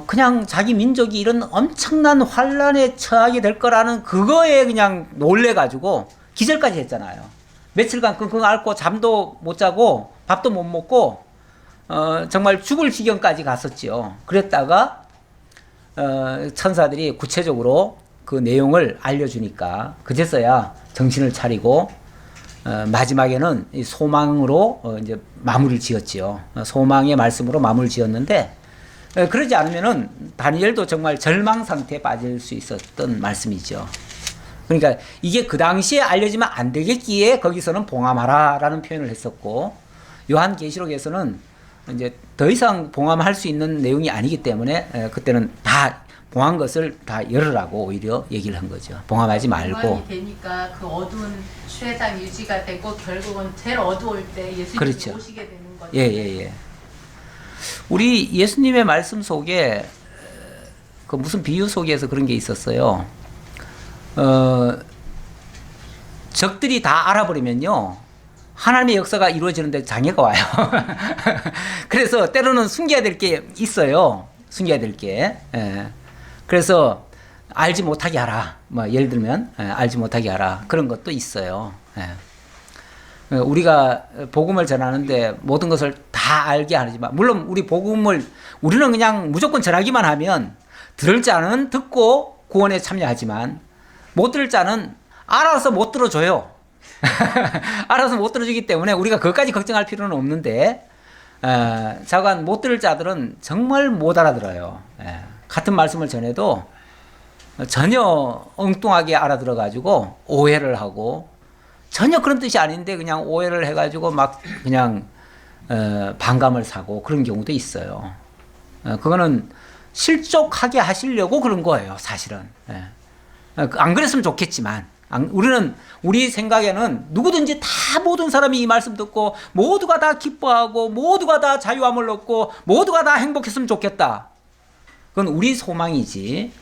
그냥 자기 민족이 이런 엄청난 환란에 처하게 될 거라는 그거에 그냥 놀래가지고 기절까지 했잖아요. 며칠간 끙끙 앓고 잠도 못 자고 밥도 못 먹고 정말 죽을 지경까지 갔었지요. 그랬다가 천사들이 구체적으로 그 내용을 알려주니까 그제서야 정신을 차리고 마지막에는 이 소망으로 이제 마무리를 지었지요. 소망의 말씀으로 마무리를 지었는데 그러지 않으면은 다니엘도 정말 절망 상태에 빠질 수 있었던 말씀이죠. 그러니까 이게 그 당시에 알려지면 안 되겠기에 거기서는 봉함하라라는 표현을 했었고 요한계시록에서는 이제 더 이상 봉함할 수 있는 내용이 아니기 때문에 그때는 다 봉한 것을 다 열으라고 오히려 얘기를 한 거죠. 봉함하지 말고. 봉함이 되니까 그 어두운 세상 유지가 되고 결국은 제일 어두울 때 예수님이 그렇죠. 오시게 되는 거죠. 예. 우리 예수님의 말씀 속에 그 무슨 비유 속에서 그런 게 있었어요. 적들이 다 알아버리면요. 하나님의 역사가 이루어지는데 장애가 와요. 그래서 때로는 숨겨야 될 게 있어요. 숨겨야 될 게. 그래서 알지 못하게 하라. 뭐 예를 들면 알지 못하게 하라. 그런 것도 있어요. 우리가 복음을 전하는데 모든 것을 다 알게 하지만 물론 우리는 그냥 무조건 전하기만 하면 들을 자는 듣고 구원에 참여하지만 못 들을 자는 알아서 못 들어줘요. 알아서 못 들어주기 때문에 우리가 그것까지 걱정할 필요는 없는데 자관 못 들을 자들은 정말 못 알아들어요. 같은 말씀을 전해도 전혀 엉뚱하게 알아들어가지고 오해를 하고 전혀 그런 뜻이 아닌데 그냥 오해를 해가지고 막 그냥 반감을 사고 그런 경우도 있어요. 그거는 실족하게 하시려고 그런 거예요, 사실은. 안 그랬으면 좋겠지만 우리 생각에는 누구든지 다 모든 사람이 이 말씀 듣고 모두가 다 기뻐하고 모두가 다 자유함을 얻고 모두가 다 행복했으면 좋겠다. 그건 우리 소망이지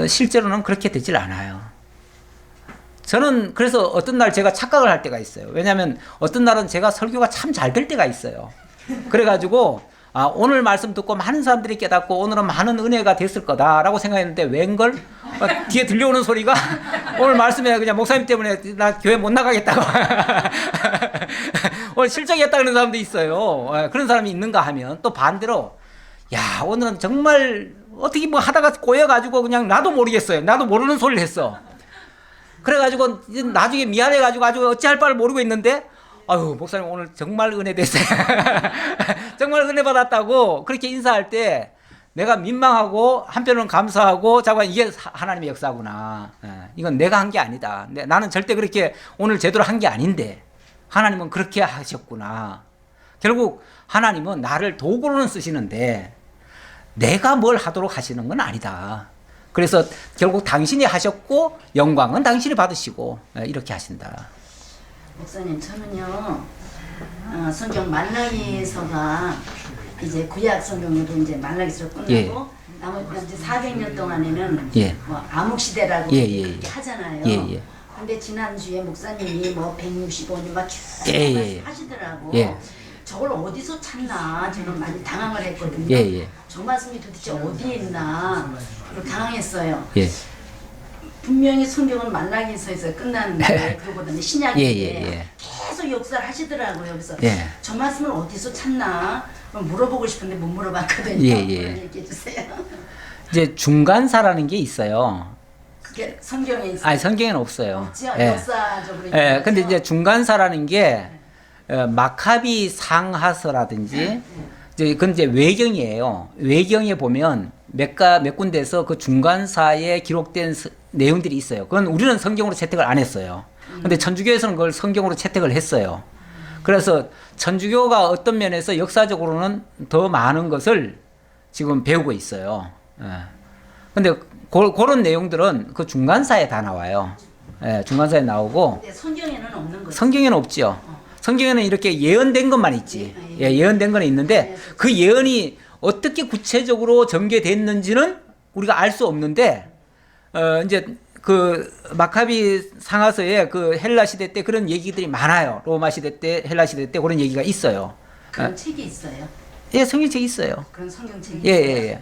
실제로는 그렇게 되질 않아요. 저는 그래서 어떤 날 제가 착각을 할 때가 있어요. 왜냐하면 어떤 날은 제가 설교가 참 잘 될 때가 있어요. 그래가지고 오늘 말씀 듣고 많은 사람들이 깨닫고 오늘은 많은 은혜가 됐을 거다라고 생각했는데 웬걸 뒤에 들려오는 소리가 오늘 말씀에 그냥 목사님 때문에 나 교회 못 나가겠다고 오늘 실적이었다 그런 사람도 있어요. 그런 사람이 있는가 하면 또 반대로 야 오늘은 정말 어떻게 뭐 하다가 꼬여가지고 그냥 나도 모르겠어요. 나도 모르는 소리를 했어. 그래가지고 나중에 미안해가지고 아주 어찌할 바를 모르고 있는데 아유 목사님 오늘 정말 은혜 됐어요. 정말 은혜 받았다고 그렇게 인사할 때 내가 민망하고 한편으로는 감사하고 자꾸 이게 하나님의 역사구나. 이건 내가 한 게 아니다. 나는 절대 그렇게 오늘 제대로 한 게 아닌데 하나님은 그렇게 하셨구나. 결국 하나님은 나를 도구로는 쓰시는데 내가 뭘 하도록 하시는 건 아니다. 그래서 결국 당신이 하셨고 영광은 당신이 받으시고 이렇게 하신다. 목사님 저는요 성경 말라기서가 이제 구약 성경으로 이제 말라기서 끝나고 예. 나머지 이제 400년 동안에는 예. 뭐 암흑 시대라고 예, 이렇게 하잖아요. 예. 근데 지난주에 목사님이 뭐 165년 막 쭉 예. 하시더라고. 예. 저걸 어디서 찾나 저는 많이 당황을 했거든요. 예. 저 말씀이 도대체 어디에 있나 당황했어요. 예. 분명히 성경은 말라기서에서 끝났는데 그거보다는 신약인데 예. 계속 역사를 하시더라고요. 그래서 예. 저 말씀을 어디서 찾나 물어보고 싶은데 못 물어봤거든요. 예. 얘기해 주세요. 이제 중간사라는 게 있어요. 그게 성경에 있어요. 아니 성경에는 없어요. 없죠? 예. 역사적으로. 예. 근데 이제 중간사라는 게 마카비 상하서라든지 이제 그건 이제 외경이에요. 외경에 보면 몇 군데에서 그 중간사에 기록된 내용들이 있어요. 그건 우리는 성경으로 채택을 안 했어요. 근데 천주교에서는 그걸 성경으로 채택을 했어요. 그래서 천주교가 어떤 면에서 역사적으로는 더 많은 것을 지금 배우고 있어요. 근데 그런 내용들은 그 중간사에 다 나와요. 중간사에 나오고. 근데 성경에는 없는 거죠. 성경에는 없죠. 성경에는 이렇게 예언된 것만 있지. 예언된 건 있는데 그 예언이 어떻게 구체적으로 전개됐는지는 우리가 알 수 없는데 이제 그 마카비 상하서에 그 헬라 시대 때 그런 얘기들이 많아요. 로마 시대 때, 헬라 시대 때 그런 얘기가 있어요. 그런 책이 있어요. 예, 성경책이 있어요. 그런 성경책이 예.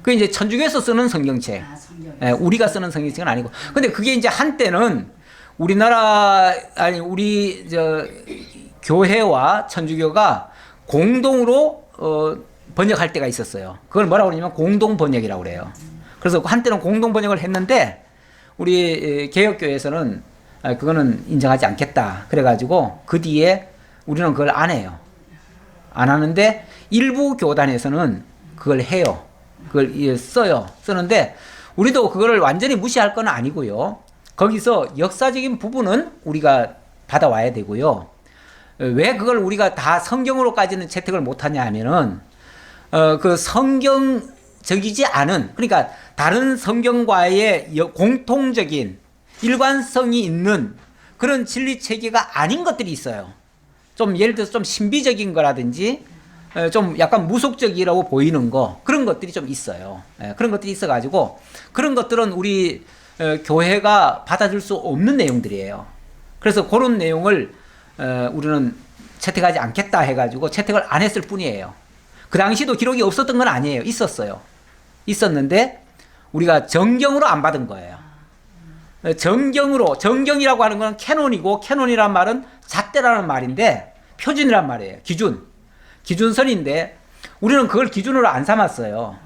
그 이제 천주교에서 쓰는 성경책. 성경. 우리가 쓰는 성경책은 아니고. 근데 그게 이제 한때는 우리나라 우리 교회와 천주교가 공동으로 번역할 때가 있었어요. 그걸 뭐라고 그러냐면 공동 번역이라고 그래요. 그래서 한때는 공동 번역을 했는데 우리 개혁교회에서는 그거는 인정하지 않겠다. 그래가지고 그 뒤에 우리는 그걸 안 해요. 안 하는데 일부 교단에서는 그걸 해요. 그걸 써요. 쓰는데 우리도 그거를 완전히 무시할 건 아니고요. 거기서 역사적인 부분은 우리가 받아와야 되고요. 왜 그걸 우리가 다 성경으로까지는 채택을 못하냐 하면은 그 성경적이지 않은, 그러니까 다른 성경과의 공통적인 일관성이 있는 그런 진리 체계가 아닌 것들이 있어요. 좀 예를 들어서 좀 신비적인 거라든지 좀 약간 무속적이라고 보이는 거, 그런 것들이 좀 있어요. 그런 것들이 있어가지고 그런 것들은 우리 교회가 받아줄 수 없는 내용들이에요. 그래서 그런 내용을 우리는 채택하지 않겠다 해가지고 채택을 안 했을 뿐이에요. 그 당시도 기록이 없었던 건 아니에요. 있었어요. 있었는데 우리가 정경으로 안 받은 거예요. 정경이라고 하는 건 캐논이고, 캐논이란 말은 잣대라는 말인데 표준이란 말이에요. 기준선인데 우리는 그걸 기준으로 안 삼았어요.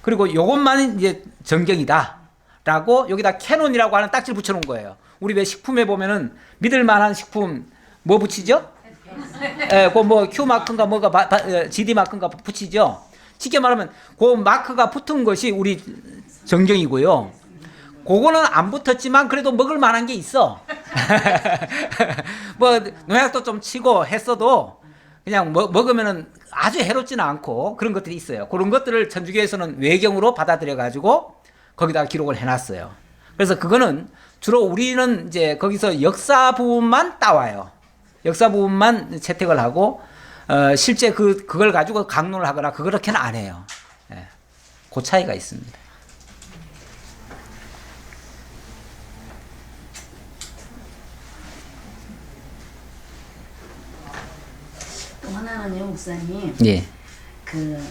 그리고 요것만 이제 정경이다 라고 여기다 캐논이라고 하는 딱지를 붙여놓은 거예요. 우리 왜 식품에 보면은 믿을 만한 식품 뭐 붙이죠? 그뭐 Q 마크인가 뭐가 GD 마크인가 붙이죠. 쉽게 말하면 그 마크가 붙은 것이 우리 정경이고요. 그거는 안 붙었지만 그래도 먹을 만한 게 있어. 뭐 농약도 좀 치고 했어도 그냥 먹으면은 아주 해롭지는 않고 그런 것들이 있어요. 그런 것들을 천주교에서는 외경으로 받아들여 가지고 거기다가 기록을 해놨어요. 그래서 그거는 주로 우리는 이제 거기서 역사 부분만 따와요. 역사 부분만 채택을 하고 실제 그걸 가지고 강론을 하거나 그렇게는 안 해요. 예. 그 차이가 있습니다. 또 하나는요, 목사님. 예. 그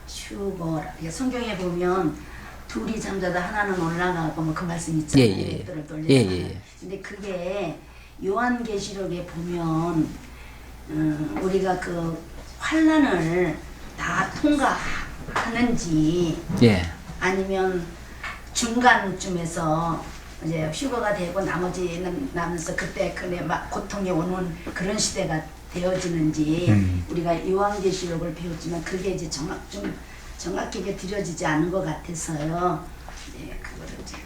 슈거라 성경에 보면 둘이 잠자다 하나는 올라가고 뭐 그 말씀 있잖아요. 예. 맷돌을 돌리다가. 예. 근데 그게 요한계시록에 보면 우리가 그 환난을 다 통과하는지 예. 아니면 중간쯤에서 이제 휴거가 되고 나머지는 남아서 그때 그네 막 고통이 오는 그런 시대가 되어지는지 우리가 요한계시록을 배웠지만 그게 이제 좀 정확하게 들여지지 않은 것 같아서요. 네, 그거를 좀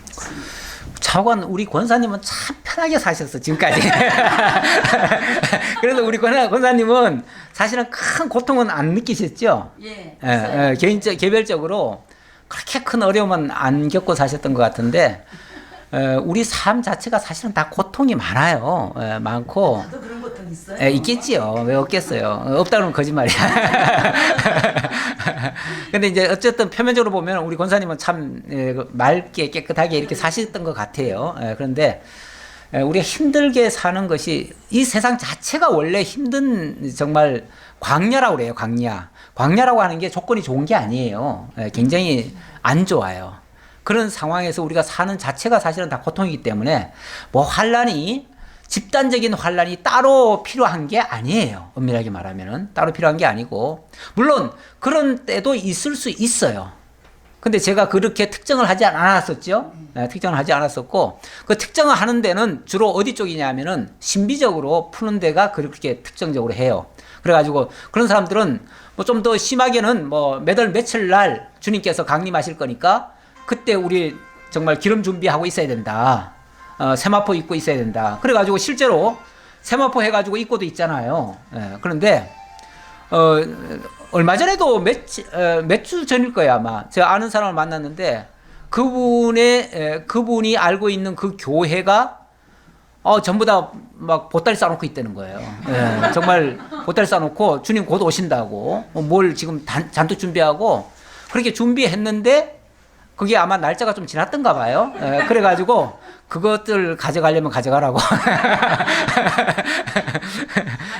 차관 우리 권사님은 참 편하게 사셨어 지금까지. 그래서 우리 권사님은 사실은 큰 고통은 안 느끼셨죠? 예. 개별적으로 그렇게 큰 어려움은 안 겪고 사셨던 것 같은데 우리 삶 자체가 사실은 다 고통이 많아요. 많고. 나도 그런 고통 있어요. 있겠지요. 왜 없겠어요. 없다 그러면 거짓말이야. 근데 이제 어쨌든 표면적으로 보면 우리 권사님은 참 맑게 깨끗하게 이렇게 사셨던 것 같아요. 그런데 우리가 힘들게 사는 것이 이 세상 자체가 원래 힘든 정말 광야라고 그래요. 광야라고 하는 게 조건이 좋은 게 아니에요. 굉장히 안 좋아요. 그런 상황에서 우리가 사는 자체가 사실은 다 고통이기 때문에 뭐 환란이 집단적인 환란이 따로 필요한 게 아니에요. 엄밀하게 말하면은 따로 필요한 게 아니고 물론 그런 때도 있을 수 있어요. 근데 제가 그렇게 특정을 하지 않았었죠. 특정을 하지 않았었고 그 특정을 하는 데는 주로 어디 쪽이냐면은 신비적으로 푸는 데가 그렇게 특정적으로 해요. 그래가지고 그런 사람들은 뭐 좀 더 심하게는 뭐 몇 월 며칠 날 주님께서 강림하실 거니까 그때 우리 정말 기름 준비하고 있어야 된다. 세마포 입고 있어야 된다. 그래가지고 실제로 세마포 해가지고 입고도 있잖아요. 그런데 얼마 전에도 몇 주 전일 거야 아마 제가 아는 사람을 만났는데 그분이 알고 있는 그 교회가 전부 다 막 보따리 싸놓고 있다는 거예요. 정말 보따리 싸놓고 주님 곧 오신다고 뭘 지금 잔뜩 준비하고 그렇게 준비했는데 그게 아마 날짜가 좀 지났던가 봐요. 그래가지고 그것들 가져가려면 가져가라고.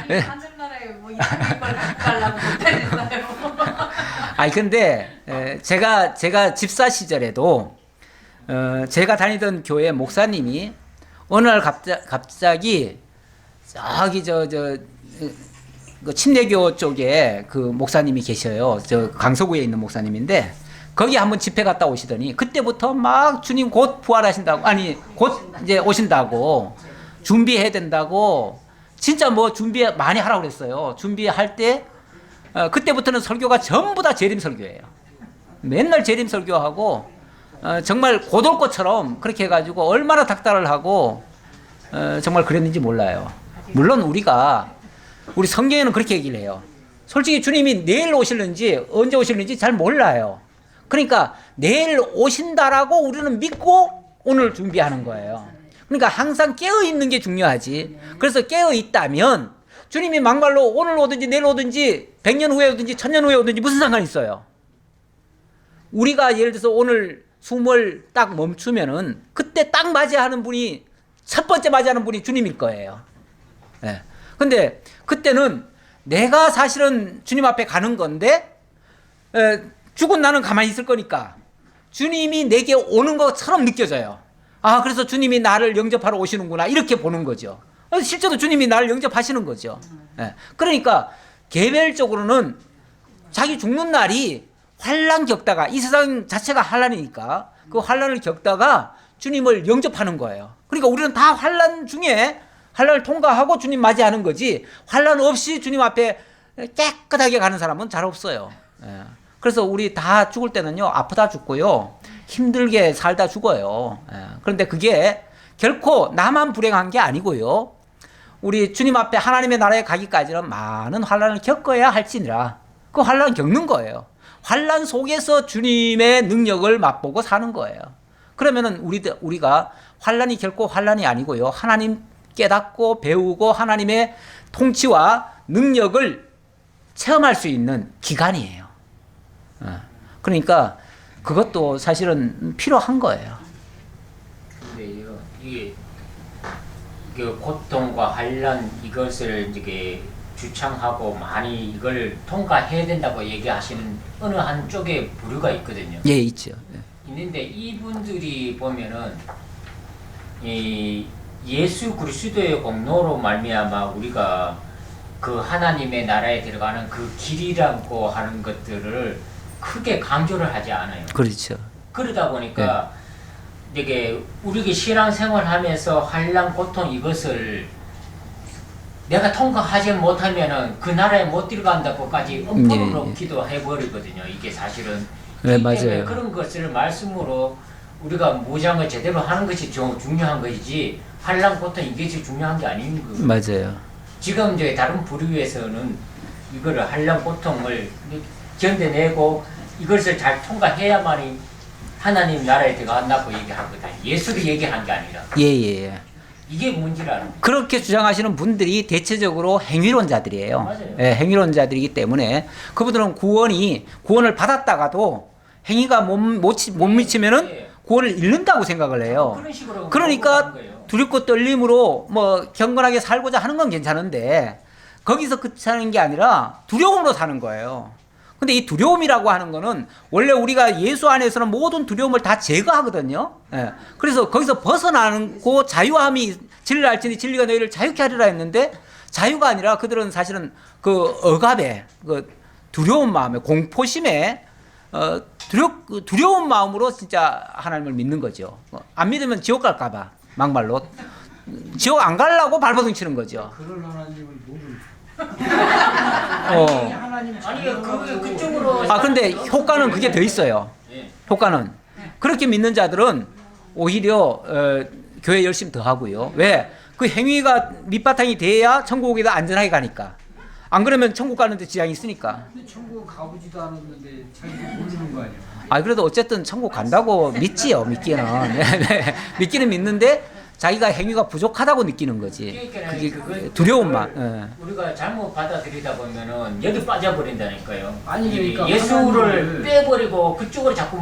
아니 하늘나라에 뭐 이런 걸 갖고 가려고 못하겠어요. 아니 근데 제가 집사 시절에도 제가 다니던 교회 목사님이 어느 날 갑자기 저기 그 침례교 쪽에 그 목사님이 계셔요. 저 강서구에 있는 목사님인데 거기 한번 집회 갔다 오시더니 그때부터 막 주님 곧 부활하신다고 아니 곧 이제 오신다고 준비해야 된다고 진짜 뭐 준비 많이 하라고 그랬어요. 준비할 때 그때부터는 설교가 전부 다 재림 설교예요. 맨날 재림 설교하고 정말 고돌꽃처럼 그렇게 해가지고 얼마나 닥달을 하고 정말 그랬는지 몰라요. 물론 우리 성경에는 그렇게 얘기를 해요. 솔직히 주님이 내일 오실는지 언제 오실는지 잘 몰라요. 그러니까 내일 오신다라고 우리는 믿고 오늘 준비하는 거예요. 그러니까 항상 깨어있는 게 중요하지. 그래서 깨어있다면 주님이 막말로 오늘 오든지 내일 오든지 100년 후에 오든지 1000년 후에 오든지 무슨 상관이 있어요. 우리가 예를 들어서 오늘 숨을 딱 멈추면은 그때 딱 맞이하는 분이 첫 번째 맞이하는 분이 주님일 거예요. 근데 그때는 내가 사실은 주님 앞에 가는 건데 죽은 나는 가만히 있을 거니까 주님이 내게 오는 것처럼 느껴져요. 아, 그래서 주님이 나를 영접하러 오시는구나 이렇게 보는 거죠. 실제로 주님이 나를 영접하시는 거죠. 그러니까 개별적으로는 자기 죽는 날이 환난 겪다가 이 세상 자체가 환난이니까 그 환난을 겪다가 주님을 영접하는 거예요. 그러니까 우리는 다 환난 중에 환란을 통과하고 주님 맞이하는 거지 환란 없이 주님 앞에 깨끗하게 가는 사람은 잘 없어요. 예. 그래서 우리 다 죽을 때는요 아프다 죽고요 힘들게 살다 죽어요. 예. 그런데 그게 결코 나만 불행한 게 아니고요 우리 주님 앞에 하나님의 나라에 가기까지는 많은 환란을 겪어야 할지니라. 그 환란 겪는 거예요. 환란 속에서 주님의 능력을 맛보고 사는 거예요. 그러면은 우리가 환란이 결코 환란이 아니고요 하나님 깨닫고 배우고 하나님의 통치와 능력을 체험할 수 있는 기간이에요. 그러니까 그것도 사실은 필요한 거예요. 근데 이게 그 고통과 환란 이것을 이제 주창하고 많이 이걸 통과해야 된다고 얘기하시는 어느 한쪽에 부류가 있거든요. 예, 있죠. 있는데 이분들이 보면은 이 예수 그리스도의 공로로 말미암아 우리가 그 하나님의 나라에 들어가는 그 길이라고 하는 것들을 크게 강조를 하지 않아요. 그렇죠. 그러다 보니까 이게 우리가 신앙생활하면서 환난 고통 이것을 내가 통과하지 못하면은 그 나라에 못 들어간다고까지 엄포를 놓기도 해버리거든요. 이게 사실은. 네, 맞아요. 그런 것을 말씀으로 우리가 무장을 제대로 하는 것이 중요한 것이지 환난 고통 이게 제일 중요한 게 아닌 거예요. 맞아요. 지금 이제 다른 부류에서는 이거를 환난 고통을 견뎌내고 이것을 잘 통과해야만이 하나님 나라에 들어간다고 얘기하거든요. 예수를 얘기한 게 아니라. 예. 이게 문제라는. 그렇게 주장하시는 분들이 대체적으로 행위론자들이에요. 맞아요. 예, 행위론자들이기 때문에 그분들은 구원을 받았다가도 행위가 못 미치면은 구원을 잃는다고 생각을 해요. 그런 식으로 그러니까 두렵고 떨림으로 뭐 경건하게 살고자 하는 건 괜찮은데 거기서 그치는 게 아니라 두려움으로 사는 거예요. 근데 이 두려움이라고 하는 거는 원래 우리가 예수 안에서는 모든 두려움을 다 제거하거든요. 예. 그래서 거기서 벗어나고 자유함이 진리를 알지니 진리가 너희를 자유케 하리라 했는데 자유가 아니라 그들은 사실은 그 억압에 그 두려운 마음에 공포심에 두려운 마음으로 진짜 하나님을 믿는 거죠. 안 믿으면 지옥 갈까봐 막말로 지옥 안 가려고 발버둥 치는 거죠. 그런 하나님을 모르는. 아니 그쪽으로. 근데 효과는 그게 더 있어요. 예. 효과는 그렇게 믿는 자들은 오히려 교회 열심히 더 하고요. 왜? 그 행위가 밑바탕이 돼야 천국에다 안전하게 가니까. 안 그러면 천국 가는데 지장이 있으니까. 근데 천국 가보지도 않았는데 자기가 모르는 거 아니야? 그래도 어쨌든 천국 간다고 믿지요. 믿기는. 네. 믿기는 믿는데 자기가 행위가 부족하다고 느끼는 거지. 그게 두려움만. 우리가 잘못 받아들이다 보면은 여기 빠져버린다니까요. 아니, 그러니까 예수를 하나님을- 빼버리고 그쪽으로 자꾸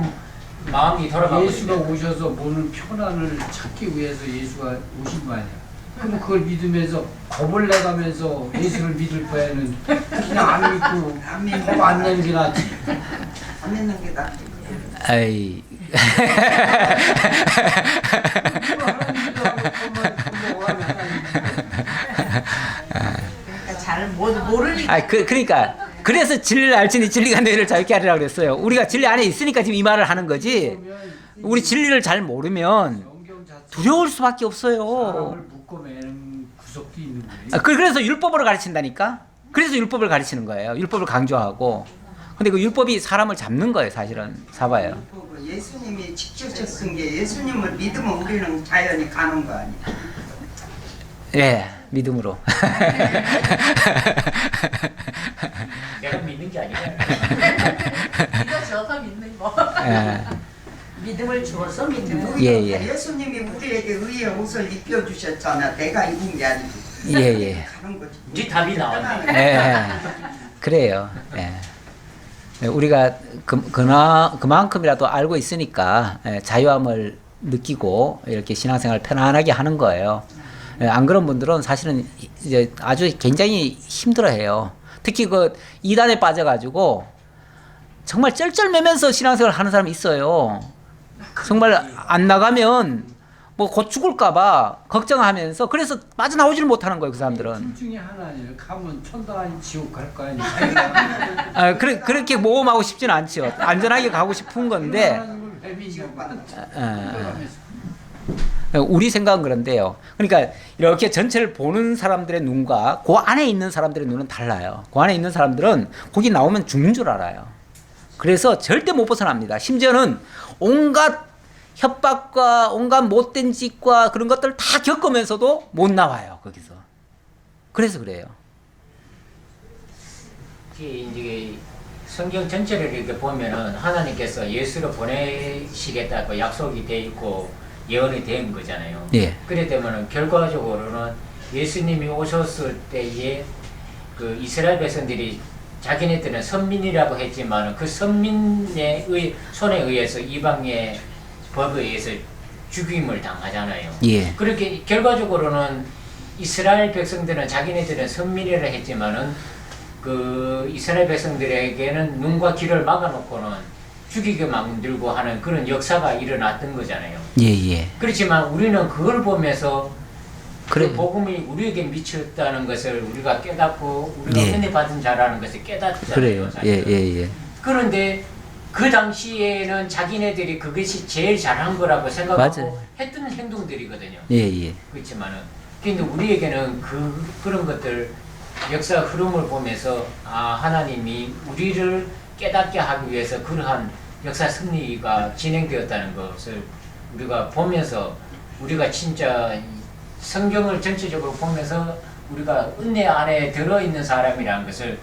마음이 돌아가거든요. 예수가 오셔서 모든 편안을 찾기 위해서 예수가 오신 거 아니야? 그럼 그걸 믿으면서 겁을 내가면서 예수를 믿을 바에는 그냥 안 믿고 겁 안 내는 게 낫지. 안 믿는 게 낫지. 아이. 그러니까 잘 모르니까. 그러니까 그래서 진리를 알지니 진리가 너희를 자유케 하리라 그랬어요. 우리가 진리 안에 있으니까 지금 이 말을 하는 거지. 우리 진리를 잘 모르면 성경 자체 두려울 수밖에 없어요. 사람을 묶어매는 구석도 있는 거예요. 그래서 율법으로 가르친다니까. 그래서 율법을 가르치는 거예요. 율법을 강조하고. 근데 그 율법이 사람을 잡는 거예요. 사실은 사봐요. 예수님이 직접 쓴 게 예수님을 믿으면 우리는 자연히 가는 거 아니야? 예, 믿음으로. 내가 믿는 게 아니라. 믿어져서 믿는 거. 예. 믿음을 주어서 믿는 거. 예. 예수님이 우리에게 의의 옷을 입혀주셨잖아. 내가 입은 게 아니고. 예. 가는 거지. 이제 답이 나오네. 예. 그래요. 예. 우리가 그만큼이라도 알고 있으니까 자유함을 느끼고 이렇게 신앙생활 편안하게 하는 거예요. 안 그런 분들은 사실은 이제 아주 굉장히 힘들어해요. 특히 그 이단에 빠져가지고 정말 쩔쩔매면서 신앙생활 하는 사람이 있어요. 정말 안 나가면 뭐 곧 죽을까봐 걱정하면서 그래서 빠져나오지를 못하는 거예요. 그 사람들은. 둘 중에 하나예요. 가면 천당 아니 지옥 갈 거 아니야. 그렇게 모험하고 싶지는 않죠. 안전하게 가고 싶은 건데. 하나님을 왜 믿냐고. 우리 생각은 그런데요. 그러니까 이렇게 전체를 보는 사람들의 눈과 그 안에 있는 사람들의 눈은 달라요. 그 안에 있는 사람들은 거기 나오면 죽는 줄 알아요. 그래서 절대 못 벗어납니다. 심지어는 온갖 협박과 온갖 못된 짓과 그런 것들을 다 겪으면서도 못 나와요. 거기서. 그래서 그래요. 이제 성경 전체를 이렇게 보면은 하나님께서 예수를 보내시겠다고 약속이 돼 있고 예언이 된 거잖아요. 예. 그래 되면은 결과적으로는 예수님이 오셨을 때에 그 이스라엘 백성들이 자기네들은 선민이라고 했지만 그 선민의 손에 의해서 이방의 법에 의해서 죽임을 당하잖아요. 예. 그렇게 결과적으로는 이스라엘 백성들은 자기네들은 선민이라 했지만은 그 이스라엘 백성들에게는 눈과 귀를 막아놓고는 죽이게 만들고 하는 그런 역사가 일어났던 거잖아요. 예. 그렇지만 우리는 그걸 보면서 그래. 그 복음이 우리에게 미쳤다는 것을 우리가 깨닫고 우리가 예. 은혜 받은 자라는 것을 깨닫잖아요. 그래요. 사실은. 예. 그런데 그 당시에는 자기네들이 그것이 제일 잘한 거라고 생각하고 맞아요. 했던 행동들이거든요. 예. 그렇지만은 근데 우리에게는 그런 것들 역사 흐름을 보면서 하나님이 우리를 깨닫게 하기 위해서 그러한 역사 승리가 진행되었다는 것을 우리가 보면서 우리가 진짜 성경을 전체적으로 보면서 우리가 은혜 안에 들어있는 사람이라는 것을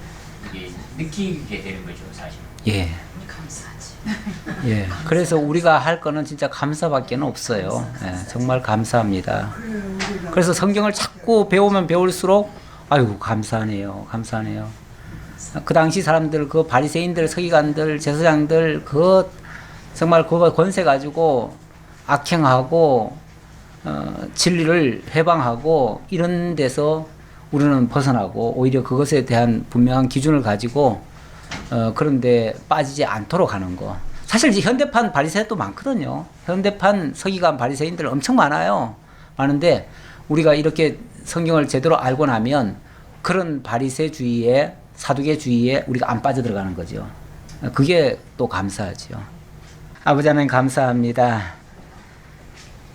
이게 느끼게 되는 거죠, 사실. 예. 감사하지. 예. 그래서 우리가 할 거는 진짜 감사밖에 없어요. 예, 정말 감사합니다. 그래서 성경을 자꾸 배우면 배울수록 아이고 감사하네요. 그 당시 사람들, 그 바리새인들, 서기관들, 제사장들 그 정말 그거 권세 가지고 악행하고 진리를 회방하고 이런 데서 우리는 벗어나고 오히려 그것에 대한 분명한 기준을 가지고 그런데 빠지지 않도록 하는 거. 사실 이제 현대판 바리새인도 많거든요. 현대판 서기관 바리새인들 엄청 많아요. 많은데 우리가 이렇게 성경을 제대로 알고 나면 그런 바리새주의에 사두개주의에 우리가 안 빠져들어가는 거죠. 그게 또 감사하죠. 아버지 하나님 감사합니다.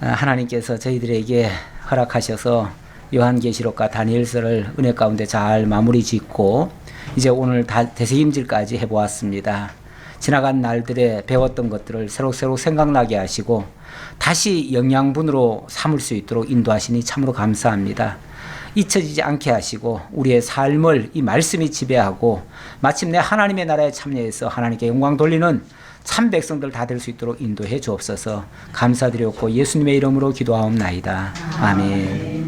하나님께서 저희들에게 허락하셔서 요한계시록과 다니엘서를 은혜 가운데 잘 마무리 짓고 이제 오늘 대세임질까지 해보았습니다. 지나간 날들에 배웠던 것들을 새록새록 생각나게 하시고 다시 영양분으로 삼을 수 있도록 인도하시니 참으로 감사합니다. 잊혀지지 않게 하시고 우리의 삶을 이 말씀이 지배하고 마침내 하나님의 나라에 참여해서 하나님께 영광 돌리는 참 백성들 다 될 수 있도록 인도해 주옵소서. 감사드렸고 예수님의 이름으로 기도하옵나이다. 아멘.